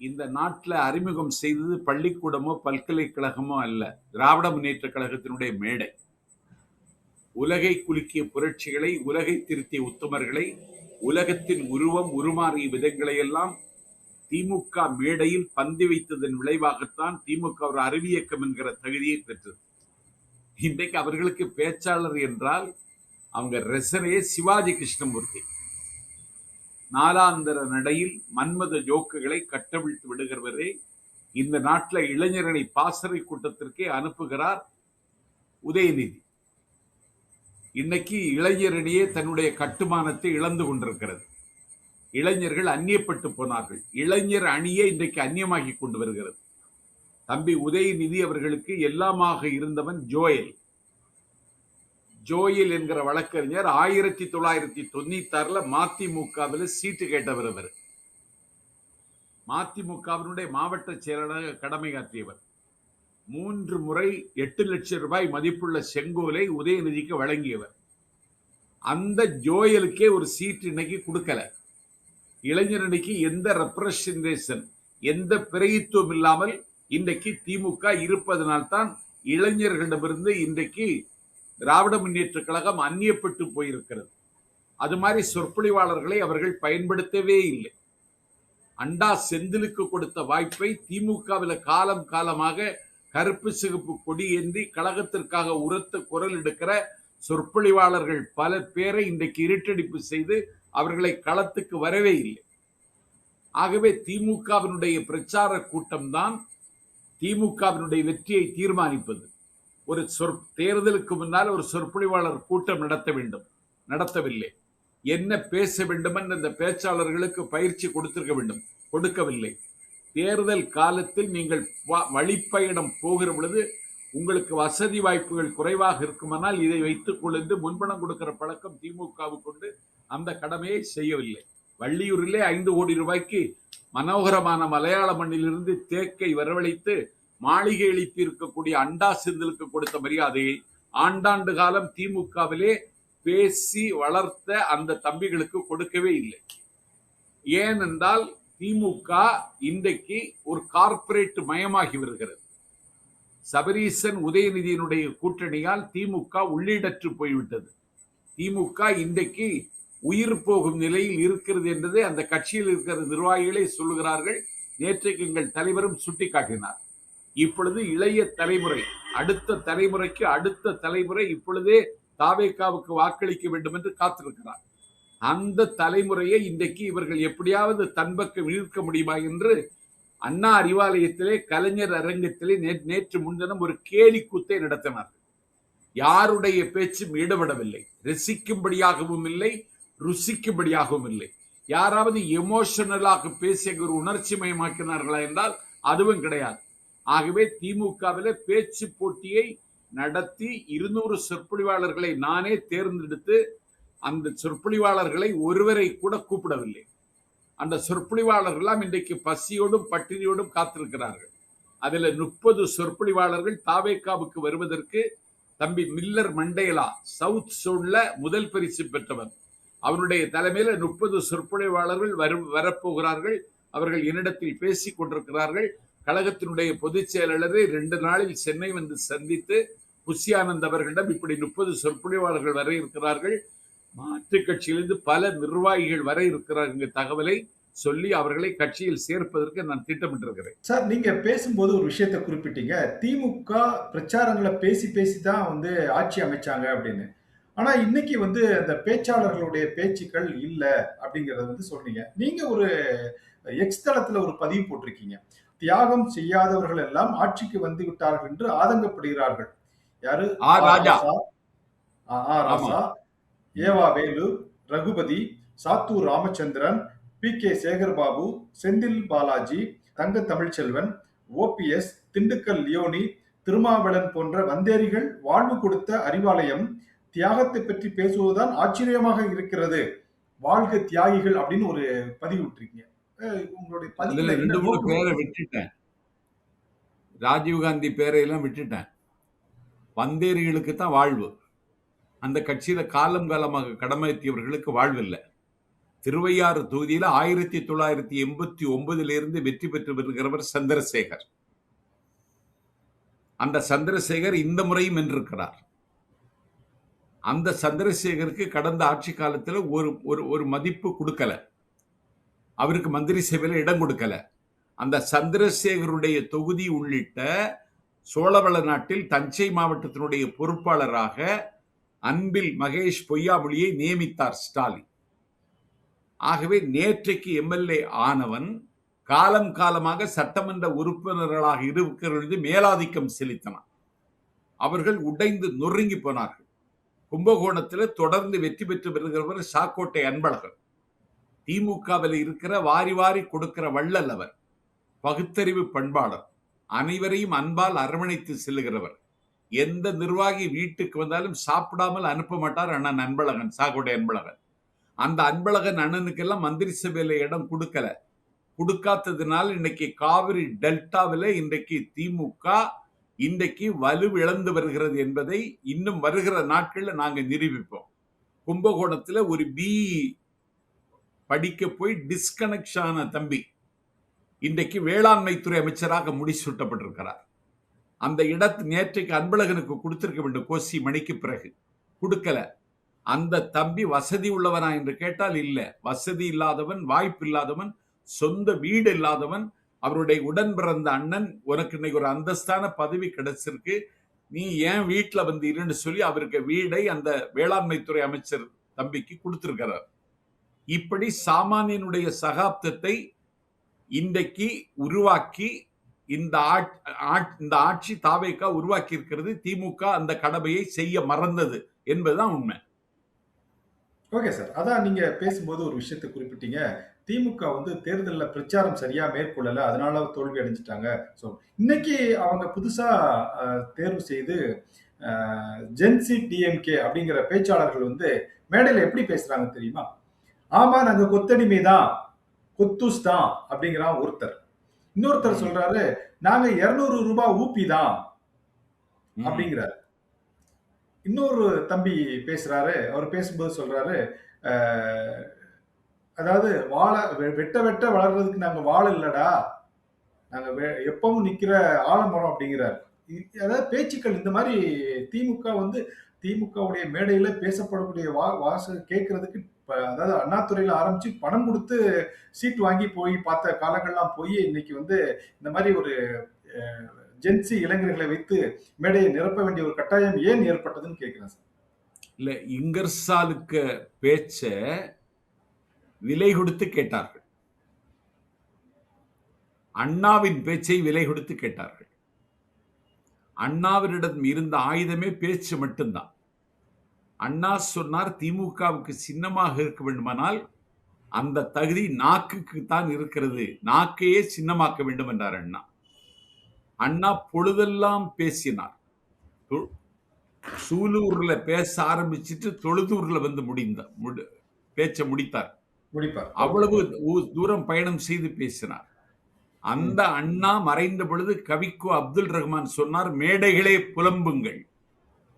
இந்த நாட்டில் அறிமுகம் செய்தது பள்ளிக்கூடமோ பல்கலைக்கழகமோ அல்ல, திராவிட முன்னேற்ற கழகத்தினுடைய மேடை. உலகை குலுக்கிய புரட்சிகளை, உலகை திருத்திய உத்தமர்களை, உலகத்தின் உருவம் உருமாறிய விதங்களை எல்லாம் திமுக மேடையில் பந்தி வைத்ததன் விளைவாகத்தான் திமுக ஒரு அறிவியக்கம் என்கிற தகுதியை பெற்றது. இன்றைக்கு அவர்களுக்கு பேச்சாளர் என்றால் அவங்க ரசனையே சிவாஜி கிருஷ்ணமூர்த்தி. நாலாந்தர நடையில் மன்மத ஜோக்குகளை கட்டவிழ்த்து விடுகிறவரே இந்த நாட்டில் இளைஞர்களை பாசறை கூட்டத்திற்கே அனுப்புகிறார் உதயநிதி. இன்னைக்கு இளைஞரணியே தன்னுடைய கட்டுமானத்தை இழந்து கொண்டிருக்கிறது. இளைஞர்கள் அந்நியப்பட்டு போனார்கள். இளைஞர் அணியே இன்றைக்கு அந்நியமாகி கொண்டு வருகிறது. தம்பி உதயநிதி அவர்களுக்கு எல்லாமாக இருந்தவன் ஜோயல். ஜோயில் என்கிற வழக்கறிஞர் 1996 மதிமுகவில் சீட்டு கேட்டவர். அவர் மதிமுகவினுடைய மாவட்ட செயலாளராக கடமையாற்றியவர். 3 முறை 8 லட்சம் ரூபாய் மதிப்புள்ள செங்கோலை உதயநிதிக்கு வழங்கியவர். அந்த ஜோயலுக்கே ஒரு சீட் இன்னைக்கு கொடுக்கல. இளைஞரணிக்கு எந்த ரெப்ரசன்டேஷன், எந்த பிரதித்துவம் இல்லாமல் இன்றைக்கு திமுக இருப்பதனால்தான் இளைஞர்களிடமிருந்து இன்றைக்கு திராவிட முன்னேற்ற கழகம் அந்நியப்பட்டு போயிருக்கிறது. அது மாதிரி சொற்பொழிவாளர்களை அவர்கள் பயன்படுத்தவே இல்லை. அண்டா செந்திலுக்கு கொடுத்த வாய்ப்பை திமுகவில் காலம் காலமாக கருப்பு சிகப்பு கொடி ஏந்தி கழகத்திற்காக உரத்த குரல் எடுக்கிற சொற்பொழிவாளர்கள் பல பேரை இன்றைக்கு இருட்டடிப்பு செய்து அவர்களை களத்துக்கு வரவே இல்லை. ஆகவே திமுகவினுடைய பிரச்சார கூட்டம்தான் திமுகவினுடைய வெற்றியை தீர்மானிப்பது. ஒரு தேர்தலுக்கு முன்னால் ஒரு சொற்பொழிவாளர் கூட்டம் நடத்த வேண்டும், நடத்தவில்லை. என்ன பேச வேண்டும் என்று இந்த பேச்சாளர்களுக்கு பயிற்சி கொடுத்திருக்க வேண்டும், கொடுக்கவில்லை. தேர்தல் காலத்தில் நீங்கள் வழிப்பயணம் போகிற பொழுது உங்களுக்கு வசதி வாய்ப்புகள் குறைவாக இருக்குமானால் இதை வைத்துக் கொண்டு முன்பணம் கொடுக்கிற பழக்கம் திமுகவுக்கு கொண்டு அந்த கடமையை செய்யவில்லை. வள்ளியூரிலே 5 கோடி ரூபாய்க்கு மனோகரமான மலையாள மண்ணிலிருந்து தேக்கை வரவழைத்து மாளிகை எழுப்பி இருக்கக்கூடிய அண்டா செந்திலுக்கு கொடுத்த மரியாதையை ஆண்டாண்டு காலம் திமுகவிலே பேசி வளர்த்த அந்த தம்பிகளுக்கு கொடுக்கவே இல்லை. ஏனென்றால் திமுக இன்றைக்கு ஒரு கார்ப்பரேட் மயமாகி வருகிறது. சபரீசன் உதயநிதியினுடைய கூட்டணியால் திமுக உள்ளீடற்று போய்விட்டது. திமுக இன்றைக்கு உயிர் போகும் நிலையில் இருக்கிறது என்பதை அந்த கட்சியில் இருக்கிற நிர்வாகிகளே சொல்லுகிறார்கள். நேற்றைக்கு எங்கள் தலைவரும் சுட்டிக்காட்டினார். இப்பொழுது இளைய தலைமுறை, அடுத்த தலைமுறைக்கு அடுத்த தலைமுறை இப்பொழுதே தாவேகாவுக்கு வாக்களிக்க வேண்டும் என்று காத்திருக்கிறார். அந்த தலைமுறையை இன்றைக்கு இவர்கள் எப்படியாவது தன்பக்கம் ஈர்க்க முடியுமா என்று அண்ணா அறிவாலயத்திலே கலைஞர் அரங்கத்திலே நேற்று முன்தினம் ஒரு கேலி கூத்தை நடத்தினார். யாருடைய பேச்சும் ஈடுபடவில்லை, ரசிக்கும்படியாகவும் இல்லை, ருசிக்கும்படியாகவும் இல்லை. யாராவது எமோஷனலாக பேசிய ஒரு உணர்ச்சி மயமாக்கினார்களா என்றால் அதுவும் கிடையாது. ஆகவே திமுகவிலே பேச்சு போட்டியை நடத்தி 200 சொற்பொழிவாளர்களை நானே தேர்ந்தெடுத்து அந்த சொற்பொழிவாளர்களை ஒருவரை கூட கூப்பிடவில்லை. அந்த சொற்பொழிவாளர்கள் இன்றைக்கு பசியோடும் பட்டினியோடும் காத்திருக்கிறார்கள். அதில் 30 சொற்பொழிவாளர்கள் தாவேகாவுக்கு வருவதற்கு தம்பி மில்லர் மண்டேலா சவுத் சோன்ல முதல் பரிசு பெற்றவர். அவருடைய தலைமையில 30 சொற்பொழிவாளர்கள் வரப்போகிறார்கள். அவர்கள் என்னிடத்தில் பேசிக் கொண்டிருக்கிறார்கள். கழகத்தினுடைய பொதுச் செயலாளரை 2 நாளில் சென்னை வந்து சந்தித்து புஷியானந்த் அவர்களிடம் இப்படி 30 சொற்பொழிவாளர்கள் வர இருக்கிறார்கள், மாற்றுக் கட்சியிலிருந்து பல நிர்வாகிகள் வர இருக்கிறார்கள் தகவலை சொல்லி அவர்களை கட்சியில் சேர்ப்பதற்கு நான் திட்டமிட்டிருக்கிறேன். சார், நீங்க பேசும்போது ஒரு விஷயத்தை குறிப்பிட்டீங்க, திமுக பிரச்சாரங்களை பேசி தான் வந்து ஆட்சி அமைச்சாங்க அப்படின்னு. ஆனா இன்னைக்கு வந்து அந்த பேச்சாளர்களுடைய பேச்சுக்கள் இல்ல அப்படிங்கறத வந்து சொன்னீங்க. நீங்க ஒரு எக்ஸ் தளத்துல ஒரு பதிவு போட்டிருக்கீங்க, தியாகம் செய்யாதவர்கள் எல்லாம் ஆட்சிக்கு வந்து விட்டார்கள் என்று ஆதங்கப்படுகிறார்கள். யாரு? ராஜா, ராசா, ஏவா வேலு, ரகுபதி, சாத்தூர் ராமச்சந்திரன், பி.கே. சேகர்பாபு, செந்தில் பாலாஜி, தங்க தமிழ்ச்செல்வன், ஓபிஎஸ், திண்டுக்கல் லியோனி, திருமாவளவன் போன்ற வந்தேரிகள் வாழ்வு கொடுத்த அறிவாலயம் தியாகத்தை பற்றி பேசுவதுதான் ஆச்சரியமாக இருக்கிறது. வாழ்க தியாகிகள் அப்படின்னு ஒரு பதிவு விட்டுருக்கீங்க. உங்களுடைய பதிவுல 2-3 பேரை விட்டுட்டேன். ராஜீவ்காந்தி பேரையெல்லாம் விட்டுட்டேன். வந்தேரிகளுக்கு தான் வாழ்வு. அந்த கட்சியில காலம் காலமாக கடமையாற்றியவர்களுக்கு வாழ்வில்லை. திருவையாறு தொகுதியில 1989 வெற்றி பெற்று வருகிறவர் சந்திரசேகர். அந்த சந்திரசேகர் இந்த முறையும் வென்றிருக்கிறார். அந்த சந்திரசேகருக்கு கடந்த ஆட்சி காலத்தில் ஒரு மதிப்பு கொடுக்கல, அவருக்கு மந்திரி சபையில இடம் கொடுக்கல. அந்த சந்திரசேகருடைய தொகுதி உள்ளிட்ட சோழவள நாட்டில் தஞ்சை மாவட்டத்தினுடைய பொறுப்பாளராக அன்பில் மகேஷ் பொய்யாமொழியை நியமித்தார் ஸ்டாலின். ஆகவே நேற்றைக்கு எம்எல்ஏ ஆனவன் காலம் காலமாக சட்டமன்ற உறுப்பினர்களாக இருக்கிறது மேலாதிக்கம் செலுத்தினார். அவர்கள் உடைந்து நொறுங்கி போனார்கள். கும்பகோணத்தில் தொடர்ந்து வெற்றி பெற்று வருகிறவர் சாக்கோட்டை அன்பழகன். திமுகவில் இருக்கிற வாரி வாரி கொடுக்கிற வள்ளல் அவர். பகுத்தறிவு பண்பாளர், அனைவரையும் அன்பால் அரவணைத்து செல்லுகிறவர். எந்த நிர்வாகி வீட்டுக்கு வந்தாலும் சாப்பிடாமல் அனுப்ப மாட்டார் அண்ணன் அன்பழகன், சாகுடைய அன்பழகன். அந்த அன்பழகன் அண்ணனுக்கெல்லாம் மந்திரி சபையில இடம் கொடுக்காததுனால இன்னைக்கு காவிரி டெல்டாவில் இன்றைக்கு திமுக இன்றைக்கு வலுவிழந்து வருகிறது என்பதை இன்னும் வருகிற நாட்களில் நாங்க நிரூபிப்போம். கும்பகோணத்துல ஒரு படிக்க போய் டிஸ்கனெக்ட் ஆன தம்பி இன்றைக்கு வேளாண்மைத்துறை அமைச்சராக முடிசூட்டப்பட்டிருக்கிறார். அந்த இடத்து நேற்றைக்கு அன்பழகனுக்கு கொடுத்திருக்க வேண்டும், கோசி மணிக்கு பிறகு கொடுக்கல. அந்த தம்பி வசதி உள்ளவனா என்று கேட்டால் இல்ல. வசதி இல்லாதவன், வாய்ப்பு இல்லாதவன், சொந்த வீடு இல்லாதவன். அவருடைய உடன் பிறந்த அண்ணன், உனக்கு இன்னைக்கு ஒரு அந்தஸ்தான பதவி கிடைச்சிருக்கு, நீ ஏன் வீட்டுல வந்து இருன்னு சொல்லி அவருக்கு வீடை அந்த வேளாண்மைத்துறை அமைச்சர் தம்பிக்கு கொடுத்திருக்கிறார். இப்படி சாமானியனுடைய சகாப்தத்தை இன்றைக்கு உருவாக்கி இந்த ஆட்சி தாவேக்கா உருவாக்கி இருக்கிறது. திமுக அந்த கடமையை செய்ய மறந்தது என்பதுதான் உண்மை. ஓகே சார், அதான் நீங்க பேசும்போது ஒரு விஷயத்தை குறிப்பிட்டீங்க. திமுக வந்து தேர்தலில் பிரச்சாரம் சரியா மேற்கொள்ளல, அதனால தோல்வி அடைஞ்சிட்டாங்க. ஸோ இன்னைக்கு அவங்க புதுசா தேர்வு செய்து ஜென்சி டிஎம்கே அப்படிங்கிற பேச்சாளர்கள் வந்து மேடையில் எப்படி பேசுறாங்க தெரியுமா? ஆமா, நாங்க கொத்தடிமை தான், கொத்தூஸ் தான் அப்படிங்கிறான் ஒருத்தர். இன்னொருத்தர் சொல்றாரு, நாங்க 200 ரூபாய் ஊப்பி தான் அப்படிங்கிறாரு. இன்னொரு தம்பி பேசுறாரு. அவர் பேசும்போது சொல்றாரு, அதாவது வாழை வெட்ட வெட்ட வளர்றதுக்கு நாங்க வாழை இல்லடா, நாங்க எப்பவும் நிக்கிற ஆலமரம் அப்படிங்கிறாரு. அதாவது பேச்சுக்கள் இந்த மாதிரி திமுக வந்து திமுகவுடைய மேடையில பேசப்படக்கூடிய கேட்கறதுக்கு, அதாவது அண்ணாதுறையில ஆரம்பிச்சு பணம் கொடுத்து சீட் வாங்கி போய் பார்த்த காலங்கள்லாம் போய் இன்னைக்கு வந்து இந்த மாதிரி ஒரு ஜென்சி இளைஞர்களை வைத்து மேடையை நிரப்ப வேண்டிய ஒரு கட்டாயம் ஏன் ஏற்பட்டதுன்னு கேட்கிறேன் சார். இல்ல, இங்கர்சாலுக்கு பேச்ச விலை கொடுத்து கேட்டார்கள், அண்ணாவின் பேச்சை விலை கொடுத்து கேட்டார்கள். அண்ணாவினிடம் இருந்த ஆயுதமே பேச்சு மட்டும்தான். அண்ணா சொன்னார், திமுகவுக்கு சின்னமாக இருக்க வேண்டுமானால் அந்த தகுதி நாக்குக்கு தான் இருக்கிறது, நாக்கையே சின்னமாக்க வேண்டும் என்றார் அண்ணா. அண்ணா பொழுதெல்லாம் பேசினார். சூலூர்ல பேச ஆரம்பிச்சுட்டு தொழுதூர்ல வந்து பேச்ச முடித்தார். அவ்வளவு தூரம் பயணம் செய்து பேசினார். அந்த அண்ணா மறைந்த பொழுது கவிக்கோ அப்துல் ரஹ்மான் சொன்னார், மேடைகளே புலம்புங்கள்,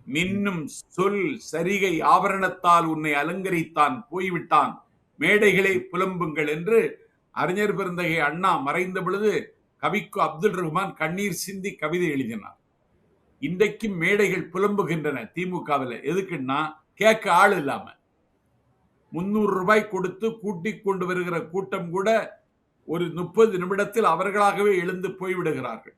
மின்னும் சொல் சரிகை ஆபரணத்தால் உன்னை அலங்கரித்தான் போய்விட்டான், மேடைகளே புலம்புங்கள் என்று அறிஞர் பெருந்தகை அண்ணா மறைந்த பொழுது கவிக்கோ அப்துல் ரஹ்மான் கண்ணீர் சிந்தி கவிதை எழுதினார். இன்றைக்கும் மேடைகள் புலம்புகின்றன திமுகவில். எதுக்குன்னா, கேட்க ஆள் இல்லாம 300 ரூபாய் கொடுத்து கூட்டிக் கொண்டு வருகிற கூட்டம் கூட ஒரு 30 நிமிடத்தில் அவர்களாகவே எழுந்து போய்விடுகிறார்கள்.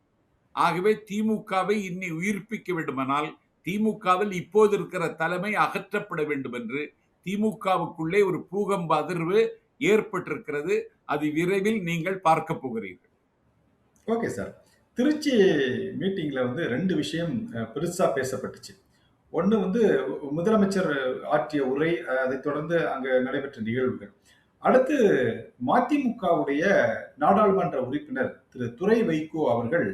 ஆகவே திமுகவை இன்னி உயிர்ப்பிக்க வேண்டுமானால் திமுகவில் இப்போது இருக்கிற தலைமை அகற்றப்பட வேண்டும் என்று திமுகவுக்குள்ளே ஒரு பூகம்ப அதிர்வு ஏற்பட்டிருக்கிறது. அது விரைவில் நீங்கள் பார்க்க போகிறீர்கள். ஓகே சார், திருச்சி மீட்டிங்ல வந்து 2 விஷயம் பெருசா பேசப்பட்டுச்சு. ஒன்று வந்து முதலமைச்சர் ஆற்றிய உரை, அதைத் தொடர்ந்து அங்க நடைபெற்ற நிகழ்வுகள். அடுத்து மதிமுகவுடைய நாடாளுமன்ற உறுப்பினர் திரு துரை வைகோ அவர்கள்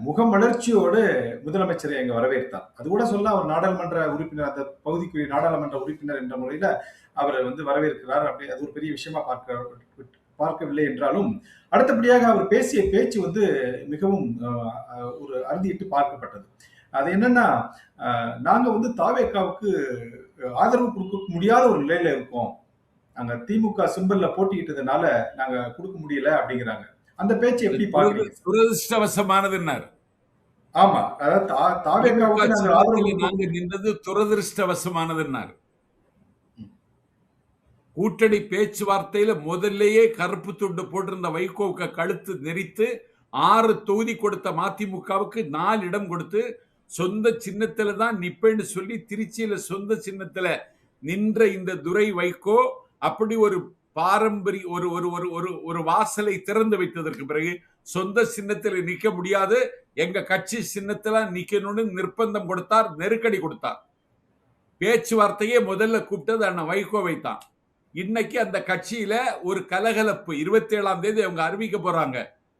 முகமலர்ச்சியோடு முதலமைச்சரை அங்க வரவேற்றார். அது கூட சொல்ல, அவர் நாடாளுமன்ற உறுப்பினர், அந்த பகுதிக்குரிய நாடாளுமன்ற உறுப்பினர் என்ற முறையில அவர் வந்து வரவேற்கிறார். அப்படி அது ஒரு பெரிய விஷயமா பார்க்கவில்லை என்றாலும், அடுத்தபடியாக அவர் பேசிய பேச்சு வந்து மிகவும் ஒரு அறுதியிட்டு பார்க்கப்பட்டது. அது என்னன்னா, நாங்க வந்து தாவேக்காவுக்கு ஆதரவு கொடுக்க முடியாத ஒரு நிலையில இருக்கோம், நாங்க திமுக சிம்பல்ல போட்டிக்கிட்டதுனால நாங்க கொடுக்க முடியல அப்படிங்கிறாங்க. அந்த பேச்சு எப்படி பாக்குறீங்க? துரதிருஷ்டவசமானதுன்னாரு. ஆமா, அதாவது தாவேக்காவுக்கு நாங்க நின்றது துரதிருஷ்டவசமானதுன்னாரு. கூட்டணி பேச்சுவார்த்தையில முதல்லையே கருப்பு துண்டு போட்டிருந்த வைகோவுக்கு கழுத்து நெரித்து 6 தொகுதி கொடுத்த மதிமுகவுக்கு 4 இடம் கொடுத்து சொந்த சின்னத்துல தான் நிப்பேன்னு சொல்லி திருச்சியில சொந்த சின்னத்துல நின்ற இந்த துரை வைகோ அப்படி ஒரு பாரம்பரிய ஒரு வாசலை திறந்து வைத்ததற்கு பிறகு சொந்த சின்னத்தில் நிக்க முடியாது, எங்க கட்சி சின்னத்துல நிக்கணும்னு நிர்பந்தம் கொடுத்தார், நெருக்கடி கொடுத்தார். பேச்சுவார்த்தையே முதல்ல கூப்பிட்டது அண்ணன் வைகோவை தான். இன்னைக்கு அந்த கட்சியில ஒரு கலகலப்பு. 27ஆம் தேதி அவங்க அறிவிக்க போறாங்க,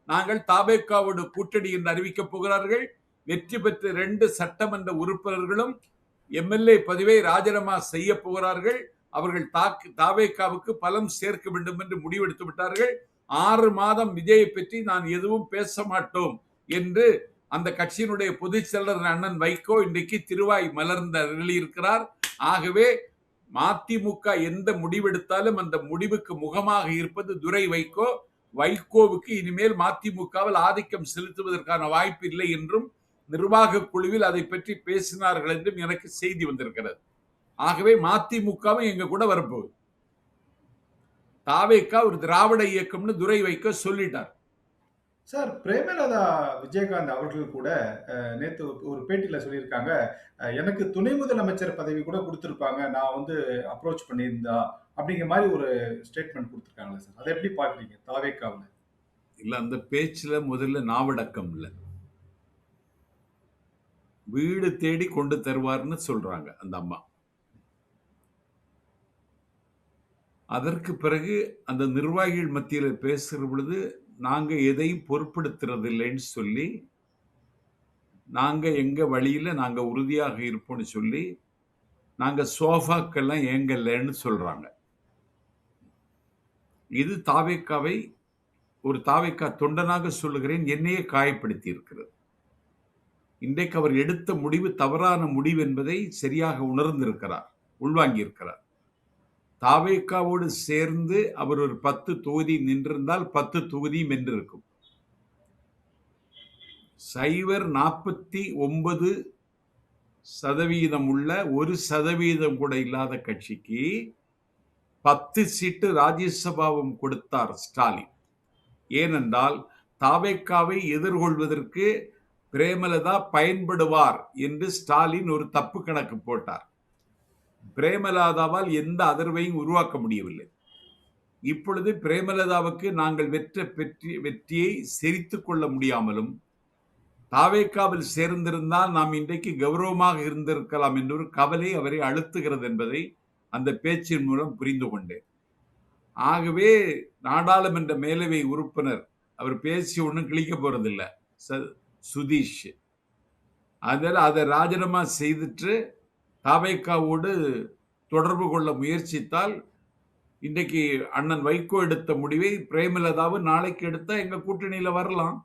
நாங்கள் தாவேக்காவோடு கூட்டணி என்று அறிவிக்க போகிறார்கள். வெற்றி பெற்ற 2 சட்டமன்ற உறுப்பினர்களும் எம்எல்ஏ பதவியை ராஜினாமா செய்ய போகிறார்கள். அவர்கள் தாவேக்காவுக்கு பலம் சேர்க்க வேண்டும் என்று முடிவெடுத்து விட்டார்கள். 6 மாதம் விஜயை பற்றி நான் எதுவும் பேச மாட்டோம் என்று அந்த கட்சியினுடைய பொதுச் செயலர் அண்ணன் வைகோ இன்றைக்கு திருவாய் மலர்ந்த இருக்கிறார். ஆகவே மதிமுக எந்த முடிவெடுத்தாலும் அந்த முடிவுக்கு முகமாக இருப்பது துரை வைகோ. வைகோவுக்கு இனிமேல் மதிமுகவில் ஆதிக்கம் செலுத்துவதற்கான வாய்ப்பு இல்லை என்றும் நிர்வாக குழுவில் அதை பற்றி பேசினார்கள் என்றும் எனக்கு செய்தி வந்திருக்கிறது. ஆகவே மதிமுகவும் எங்க கூட வரப்போகுது. தாவேக்கா ஒரு திராவிட இயக்கம்னு துரை வைகோ சொல்லிட்டார். சார், பிரேமலதா விஜயகாந்த் அவர்கள் கூட நேத்து ஒரு பேட்டியில சொல்லியிருக்காங்க, எனக்கு துணை முதலமைச்சர் பதவி கூட கொடுத்திருப்பாங்க, நான் வந்து அப்ரோச் பண்ணியிருந்தா அப்படிங்கிற மாதிரி ஒரு ஸ்டேட்மெண்ட் கொடுத்திருக்காங்களா சார்? அதை எப்படி பாக்குறீங்க தாவேக்காவுல? இல்ல, அந்த பேச்சுல முதல்ல நாவடக்கம் இல்ல, வீடு தேடி கொண்டு தருவார்னு சொல்றாங்க அந்த அம்மா. அதற்கு பிறகு அந்த நிர்வாகிகள் மத்தியில் பேசுகிற பொழுது நாங்க எதையும் பொருட்படுத்துறது இல்லைன்னு சொல்லி, நாங்க எங்க வழியில நாங்க உறுதியாக இருப்போம்னு சொல்லி, நாங்க சோஃபாக்கெல்லாம் ஏங்கலன்னு சொல்றாங்க. இது தாவேக்காவை ஒரு தாவேக்கா தொண்டனாக சொல்லுகிறேன், என்னையே காயப்படுத்தி இருக்கிறது. இன்றைக்கு அவர் எடுத்த முடிவு தவறான முடிவு என்பதை சரியாக உணர்ந்திருக்கிறார், உள்வாங்கி இருக்கிறார். தாவேக்காவோடு சேர்ந்து அவர் ஒரு 10 தொகுதி நின்றிருந்தால் 10 தொகுதியும் வென்றிருக்கும். 49% உள்ள 1% கூட இல்லாத கட்சிக்கு 10 சீட்டு ராஜ்யசபாவும் கொடுத்தார் ஸ்டாலின். ஏனென்றால் தாவேக்காவை எதிர்கொள்வதற்கு பிரேமலதா பயன்படுவார் என்று ஸ்டாலின் ஒரு தப்பு கணக்கு போட்டார். பிரேமலதாவால் எந்த அதிர்வையும் உருவாக்க முடியவில்லை. இப்பொழுது பிரேமலதாவுக்கு நாங்கள் வெற்றியை செறித்துக் கொள்ள முடியாமலும், தாவேக்காவில் சேர்ந்திருந்தால் நாம் இன்றைக்கு கௌரவமாக இருந்திருக்கலாம் என்ற ஒரு கவலை அவரை அழுத்துகிறது என்பதை அந்த பேச்சின் மூலம் புரிந்து கொண்டேன். ஆகவே நாடாளுமன்ற மேலவை உறுப்பினர் அவர் பேசி ஒன்றும் கிழிக்க போறதில்லை, சுதீஷ், அதனால அதை ராஜினாமா செய்துட்டு தாவேக்காவோடு தொடர்பு கொள்ள முயற்சித்தால், இன்றைக்கு அண்ணன் வைகோ எடுத்த முடிவை பிரேமலதாவும் நாளைக்கு எடுத்தா எங்க கூட்டணியில வரலாம்.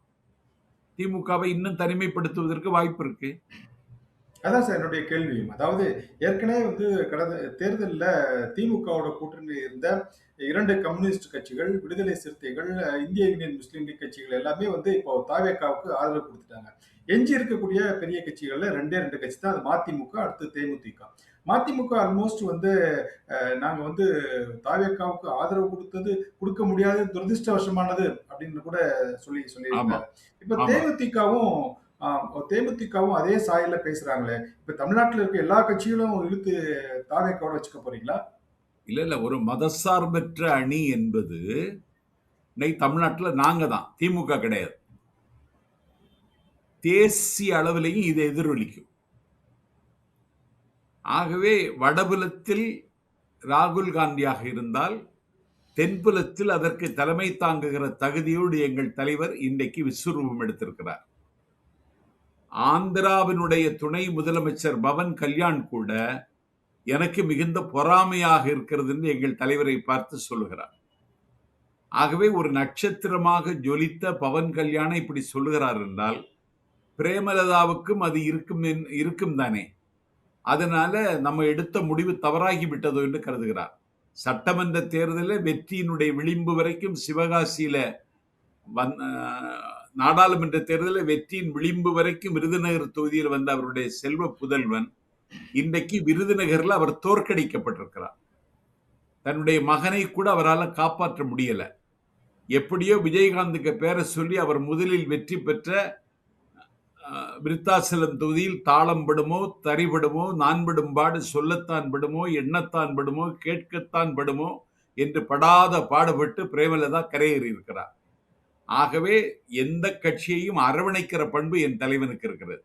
திமுகவை இன்னும் தனிமைப்படுத்துவதற்கு வாய்ப்பு இருக்கு. அதான் சார் என்னுடைய கேள்வியும். அதாவது ஏற்கனவே வந்து கடந்த தேர்தலில் திமுகவோட கூட்டணி இருந்த 2 கம்யூனிஸ்ட் கட்சிகள், விடுதலை சிறுத்தைகள், இந்திய யூனியன் முஸ்லீம் லீக் கட்சிகள் எல்லாமே வந்து இப்போ தாவேக்காவுக்கு ஆதரவு கொடுத்துட்டாங்க. எஞ்சி இருக்கக்கூடிய பெரிய கட்சிகள்ல 2 கட்சி தான், அது மதிமுக, அடுத்து தேமுதிக. மதிமுக ஆல்மோஸ்ட் வந்து நாங்க வந்து தாவேக்காவுக்கு ஆதரவு கொடுக்க முடியாது, துரதிருஷ்டவசமானது அப்படின்னு கூட சொல்லியிருந்தாங்க. இப்ப தேமுதிகவும் அதே சாயல்ல பேசுறாங்களே. இப்ப தமிழ்நாட்டில் இருக்க எல்லா கட்சிகளும் இழுத்து தாவேக்காவோட வச்சுக்க போறீங்களா? இல்ல, ஒரு மதசார்பற்ற அணி என்பது தமிழ்நாட்டில் நாங்க தான், திமுக கிடையாது. தேசிய அளவிலையும் இது எதிரொலிக்கும். ஆகவே வடபுலத்தில் ராகுல் காந்தியாக இருந்தால், தென்புலத்தில் அதற்கு தலைமை தாங்குகிற தகுதியோடு எங்கள் தலைவர் இன்றைக்கு விஸ்வரூபம் எடுத்திருக்கிறார். ஆந்திராவினுடைய துணை முதலமைச்சர் பவன் கல்யாண் கூட எனக்கு மிகுந்த பொறாமையாக இருக்கிறது என்று எங்கள் தலைவரை பார்த்து சொல்லுகிறார். ஆகவே ஒரு நட்சத்திரமாக ஜொலித்த பவன் கல்யாணை இப்படி சொல்லுகிறார் என்றால், பிரேமலதாவுக்கும் அது இருக்கும் தானே. அதனால நம்ம எடுத்த முடிவு தவறாகி விட்டதோ என்று கருதுகிறார். சட்டமன்ற தேர்தலில் வெற்றியினுடைய விளிம்பு வரைக்கும் சிவகாசியில நாடாளுமன்ற தேர்தலில் வெற்றியின் விளிம்பு வரைக்கும் விருதுநகர் தொகுதியில் வந்த அவருடைய செல்வ புதல்வன் இன்றைக்கு விருதுநகர்ல அவர் தோற்கடிக்கப்பட்டிருக்கிறார். தன்னுடைய மகனை கூட அவரால் காப்பாற்ற முடியல. எப்படியோ விஜயகாந்துக்கு பேரை சொல்லி அவர் முதலில் வெற்றி பெற்ற விருத்தாசலம் தொகுதியில் தாளம் படுமோ, தறிபடுமோ, நான்படும் பாடு சொல்லத்தான் படுமோ, எண்ணத்தான் படுமோ, கேட்கத்தான் படுமோ என்று படாத பாடுபட்டு பிரேமலதா கரையேறி இருக்கிறார். ஆகவே எந்த கட்சியையும் அரவணைக்கிற பண்பு என் தலைவனுக்கு இருக்கிறது.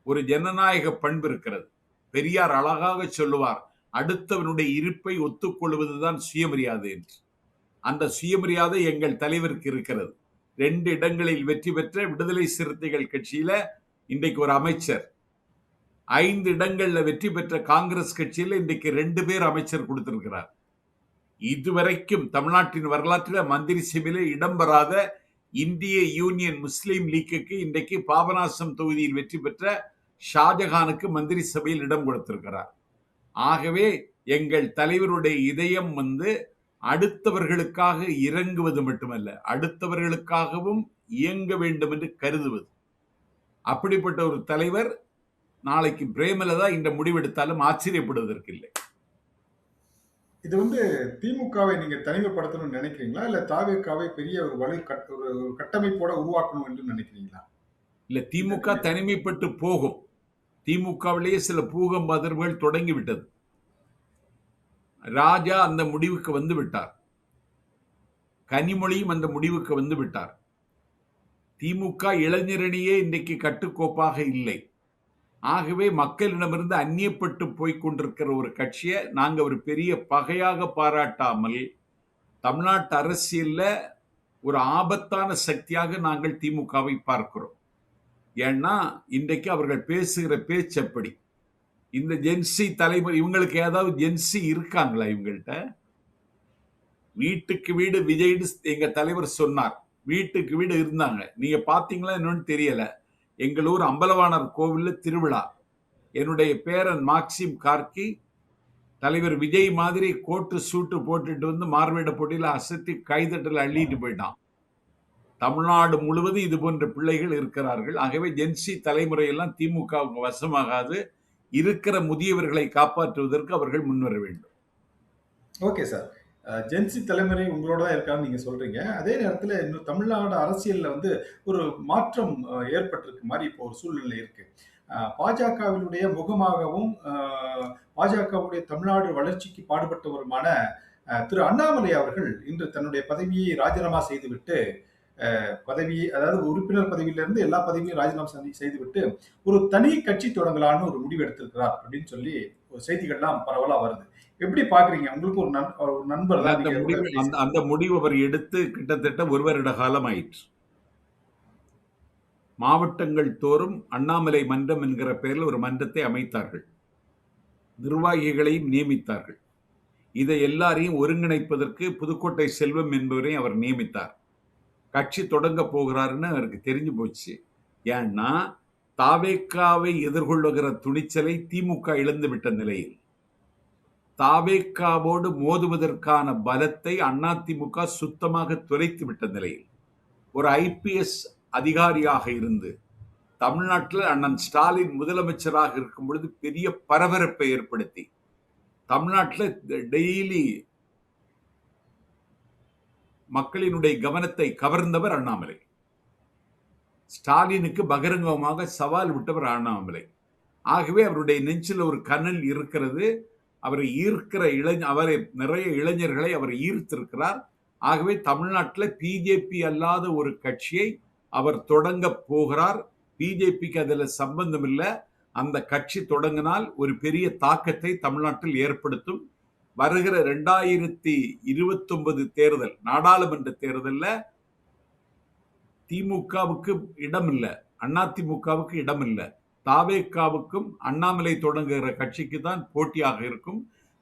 ஒரு ஜனநாயக பண்பு இருக்கிறது. பெரியார் அழகாக சொல்லுவார், அடுத்தவனுடைய இருப்பை ஒத்துக்கொள்வதுதான் சுயமரியாதை என்று. அந்த சுயமரியாதை எங்கள் தலைவருக்கு இருக்கிறது. 2 இடங்களில் வெற்றி பெற்ற விடுதலை சிறுத்தைகள் கட்சியில இன்றைக்கு ஒரு அமைச்சர். 5 இடங்கள்ல வெற்றி பெற்ற காங்கிரஸ் கட்சியில் இன்றைக்கு 2 பேர் அமைச்சர் கொடுத்திருக்கிறார். இதுவரைக்கும் தமிழ்நாட்டின் வரலாற்றில் மந்திரி சபையில இடம்பெறாத இந்திய யூனியன் முஸ்லீம் லீக்குக்கு இன்றைக்கு பாபநாசம் தொகுதியில் வெற்றி பெற்ற ஷாஜகானுக்கு மந்திரி சபையில் இடம் கொடுத்திருக்கிறார். ஆகவே எங்கள் தலைவருடைய இதயம் அடுத்தவர்களுக்காக இறங்குவது மட்டுமல்ல, அடுத்தவர்களுக்காகவும் இயங்க வேண்டும் என்று கருதுவது. அப்படிப்பட்ட ஒரு தலைவர் நாளைக்கு பிரேமலதா இந்த முடிவெடுத்தாலும் ஆச்சரியப்படுவதற்கில்லை. இது திமுகவை நீங்க தனிமைப்படுத்தணும்னு நினைக்கிறீங்களா, இல்ல தாவேகாவை பெரிய ஒரு ஒரு கட்டமைப்போட உருவாக்கணும் என்று நினைக்கிறீங்களா? இல்ல, திமுக தனிமைப்பட்டு போகும். திமுகவிலேயே சில பூகம்ப அதிர்வுகள் தொடங்கிவிட்டது. ராஜா அந்த முடிவுக்கு வந்து விட்டார். கனிமொழியும் அந்த முடிவுக்கு வந்து விட்டார். திமுக இளைஞரணியே இன்றைக்கு கட்டுக்கோப்பாக இல்லை. ஆகவே மக்களிடமிருந்து அந்நியப்பட்டு போய்கொண்டிருக்கிற ஒரு கட்சியை நாங்க ஒரு பெரிய பகையாக பாராட்டாமல் தமிழ்நாட்டு அரசியல்ல ஒரு ஆபத்தான சக்தியாக நாங்கள் திமுகவை பார்க்கிறோம். ஏன்னா இன்றைக்கு அவர்கள் பேசுகிற பேச்சு அப்படி. இந்த ஜென்சி தலைமுறை, இவங்களுக்கு ஏதாவது ஜென்சி இருக்காங்களா? இவங்கள்ட்ட வீட்டுக்கு வீடு விஜய்னு எங்க தலைவர் சொன்னார். வீட்டுக்கு வீடு இருந்தாங்க. நீங்க பாத்தீங்களா என்னன்னு தெரியல. எங்களூர் அம்பலவாணர் கோவில்ல திருவிழா. என்னுடைய பேரன் மார்க்சிம் கார்கி தலைவர் விஜய் மாதிரி கோட்டு சூட்டு போட்டுட்டு மார்வேட போட்டியில அசத்தி கைதட்டல் அள்ளிட்டு போயிட்டான். தமிழ்நாடு முழுவதும் இது போன்ற பிள்ளைகள் இருக்கிறார்கள். ஆகவே ஜென்சி தலைமுறையெல்லாம் திமுக வசமாகாது. இருக்கிற முதியவர்களை காப்பாற்றுவதற்கு அவர்கள் முன்வர வேண்டும். ஓகே சார், ஜென்சி தலைமுறை உங்களோட தான் இருக்கான்னு நீங்க சொல்றீங்க. அதே நேரத்தில் இன்னும் தமிழ்நாடு அரசியல்ல ஒரு மாற்றம் ஏற்பட்டிருக்கு மாதிரி இப்போ ஒரு சூழ்நிலை இருக்கு. பாஜகவினுடைய முகமாகவும் பாஜகவுடைய தமிழ்நாடு வளர்ச்சிக்கு பாடுபட்டவருமான திரு அண்ணாமலை அவர்கள் இன்று தன்னுடைய பதவியை ராஜினாமா செய்துவிட்டு அதாவது உறுப்பினர் பதவியிலிருந்து எல்லா பதவியும் ராஜினாமா செய்துவிட்டு ஒரு தனி கட்சி தொடங்கலான்னு ஒரு முடிவு எடுத்திருக்கிறார் அப்படின்னு சொல்லி ஒரு செய்திகள்லாம் பரவலா வருது. எப்படி பாக்குறீங்க? உங்களுக்கு ஒரு நண்பர் தான். அந்த முடிவு அவர் எடுத்து கிட்டத்தட்ட 1 வருட காலம் ஆயிற்று. மாவட்டங்கள் தோறும் அண்ணாமலை மன்றம் என்கிற பெயரில் ஒரு மன்றத்தை அமைத்தார்கள். நிர்வாகிகளையும் நியமித்தார்கள். இதை எல்லாரையும் ஒருங்கிணைப்பதற்கு புதுக்கோட்டை செல்வம் என்பவரை அவர் நியமித்தார். கட்சி தொடங்க போகிறாருன்னு அவருக்கு தெரிஞ்சு போச்சு. ஏன்னா தாவேகாவை எதிர்கொள்ளுகிற துணிச்சலை திமுக இழந்துவிட்ட நிலையில் தாவேகாவோடு மோதுவதற்கான பலத்தை அதிமுக சுத்தமாக தொலைத்து விட்ட நிலையில் ஒரு IPS அதிகாரியாக இருந்து தமிழ்நாட்டில் அண்ணன் ஸ்டாலின் முதலமைச்சராக இருக்கும் பொழுது பெரிய பரபரப்பை ஏற்படுத்தி தமிழ்நாட்டில் டெய்லி மக்களினுடைய கவனத்தை கவர்ந்தவர் அண்ணாமலை. ஸ்டாலினுக்கு பகிரங்கமாக சவால் விட்டவர் அண்ணாமலை. ஆகவே அவருடைய நெஞ்சில் ஒரு கனல் இருக்கிறது. அவரை ஈர்க்கிற அவரை நிறைய இளைஞர்களை அவர் ஈர்த்திருக்கிறார். ஆகவே தமிழ்நாட்டில் பிஜேபி அல்லாத ஒரு கட்சியை அவர் தொடங்க போகிறார். பிஜேபிக்கு அதில் சம்பந்தம் இல்லை. அந்த கட்சி தொடங்கினால் ஒரு பெரிய தாக்கத்தை தமிழ்நாட்டில் ஏற்படுத்தும். வருகிற 2029 தேர்தல், நாடாளுமன்ற தேர்தலில் திமுகவுக்கு இடம் இல்லை, அதிமுகவுக்கு இடம் இல்லை. தாவேகாவுக்கும் அண்ணாமலை தொடங்குகிற கட்சிக்கு தான் போட்டியாக இருக்கும்.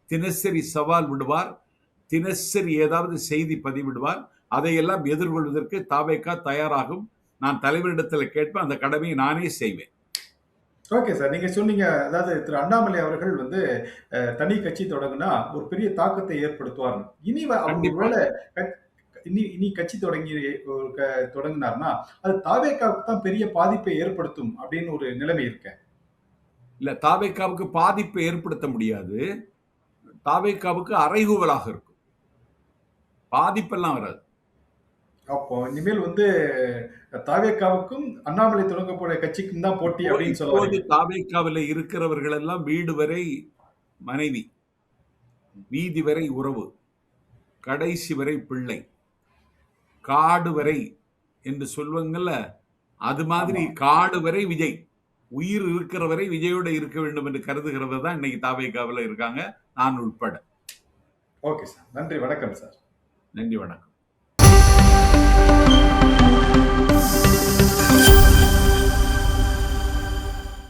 தினசரி சவால் விடுவார், தினசரி ஏதாவது செய்தி பதிவிடுவார். அதையெல்லாம் எதிர்கொள்வதற்கு தாவேகா தயாராகும். நான் தலைவரிடத்தில் கேட்பேன், அந்த கடமையை நானே செய்வேன். ஓகே சார், நீங்க சொன்னீங்க, அதாவது திரு அண்ணாமலை அவர்கள் தனி கட்சி தொடங்கினா ஒரு பெரிய தாக்கத்தை ஏற்படுத்துவார். இனி கட்சி தொடங்கினார்னா அது தாவேகாவுக்கு தான் பெரிய பாதிப்பை ஏற்படுத்தும் அப்படின்னு ஒரு நிலைமை இருக்கு. இல்ல, தாவேகாவுக்கு பாதிப்பை ஏற்படுத்த முடியாது. தாவேகாவுக்கு அறைகூவலாக இருக்கும், பாதிப்பெல்லாம் வராது. அப்போ இனிமேல் தாவேகாவுக்கும் அண்ணாமலை தொடங்க போற கட்சிக்கும் தான் போட்டி அப்படின்னு சொல்லுவாங்க. தாவேகாவில் இருக்கிறவர்கள் எல்லாம் வீடு வரை மனைவி, வீதி வரை உறவு, கடைசி வரை பிள்ளை, காடு வரை என்று சொல்லுவாங்கல்ல, அது மாதிரி காடு வரை விஜய், உயிர் இருக்கிற வரை விஜயோட இருக்க வேண்டும் என்று கருதுகிறவர் தான் இன்னைக்கு தாவேகாவில் இருக்காங்க, நான் உட்பட. ஓகே சார், நன்றி, வணக்கம் சார். நன்றி, வணக்கம்.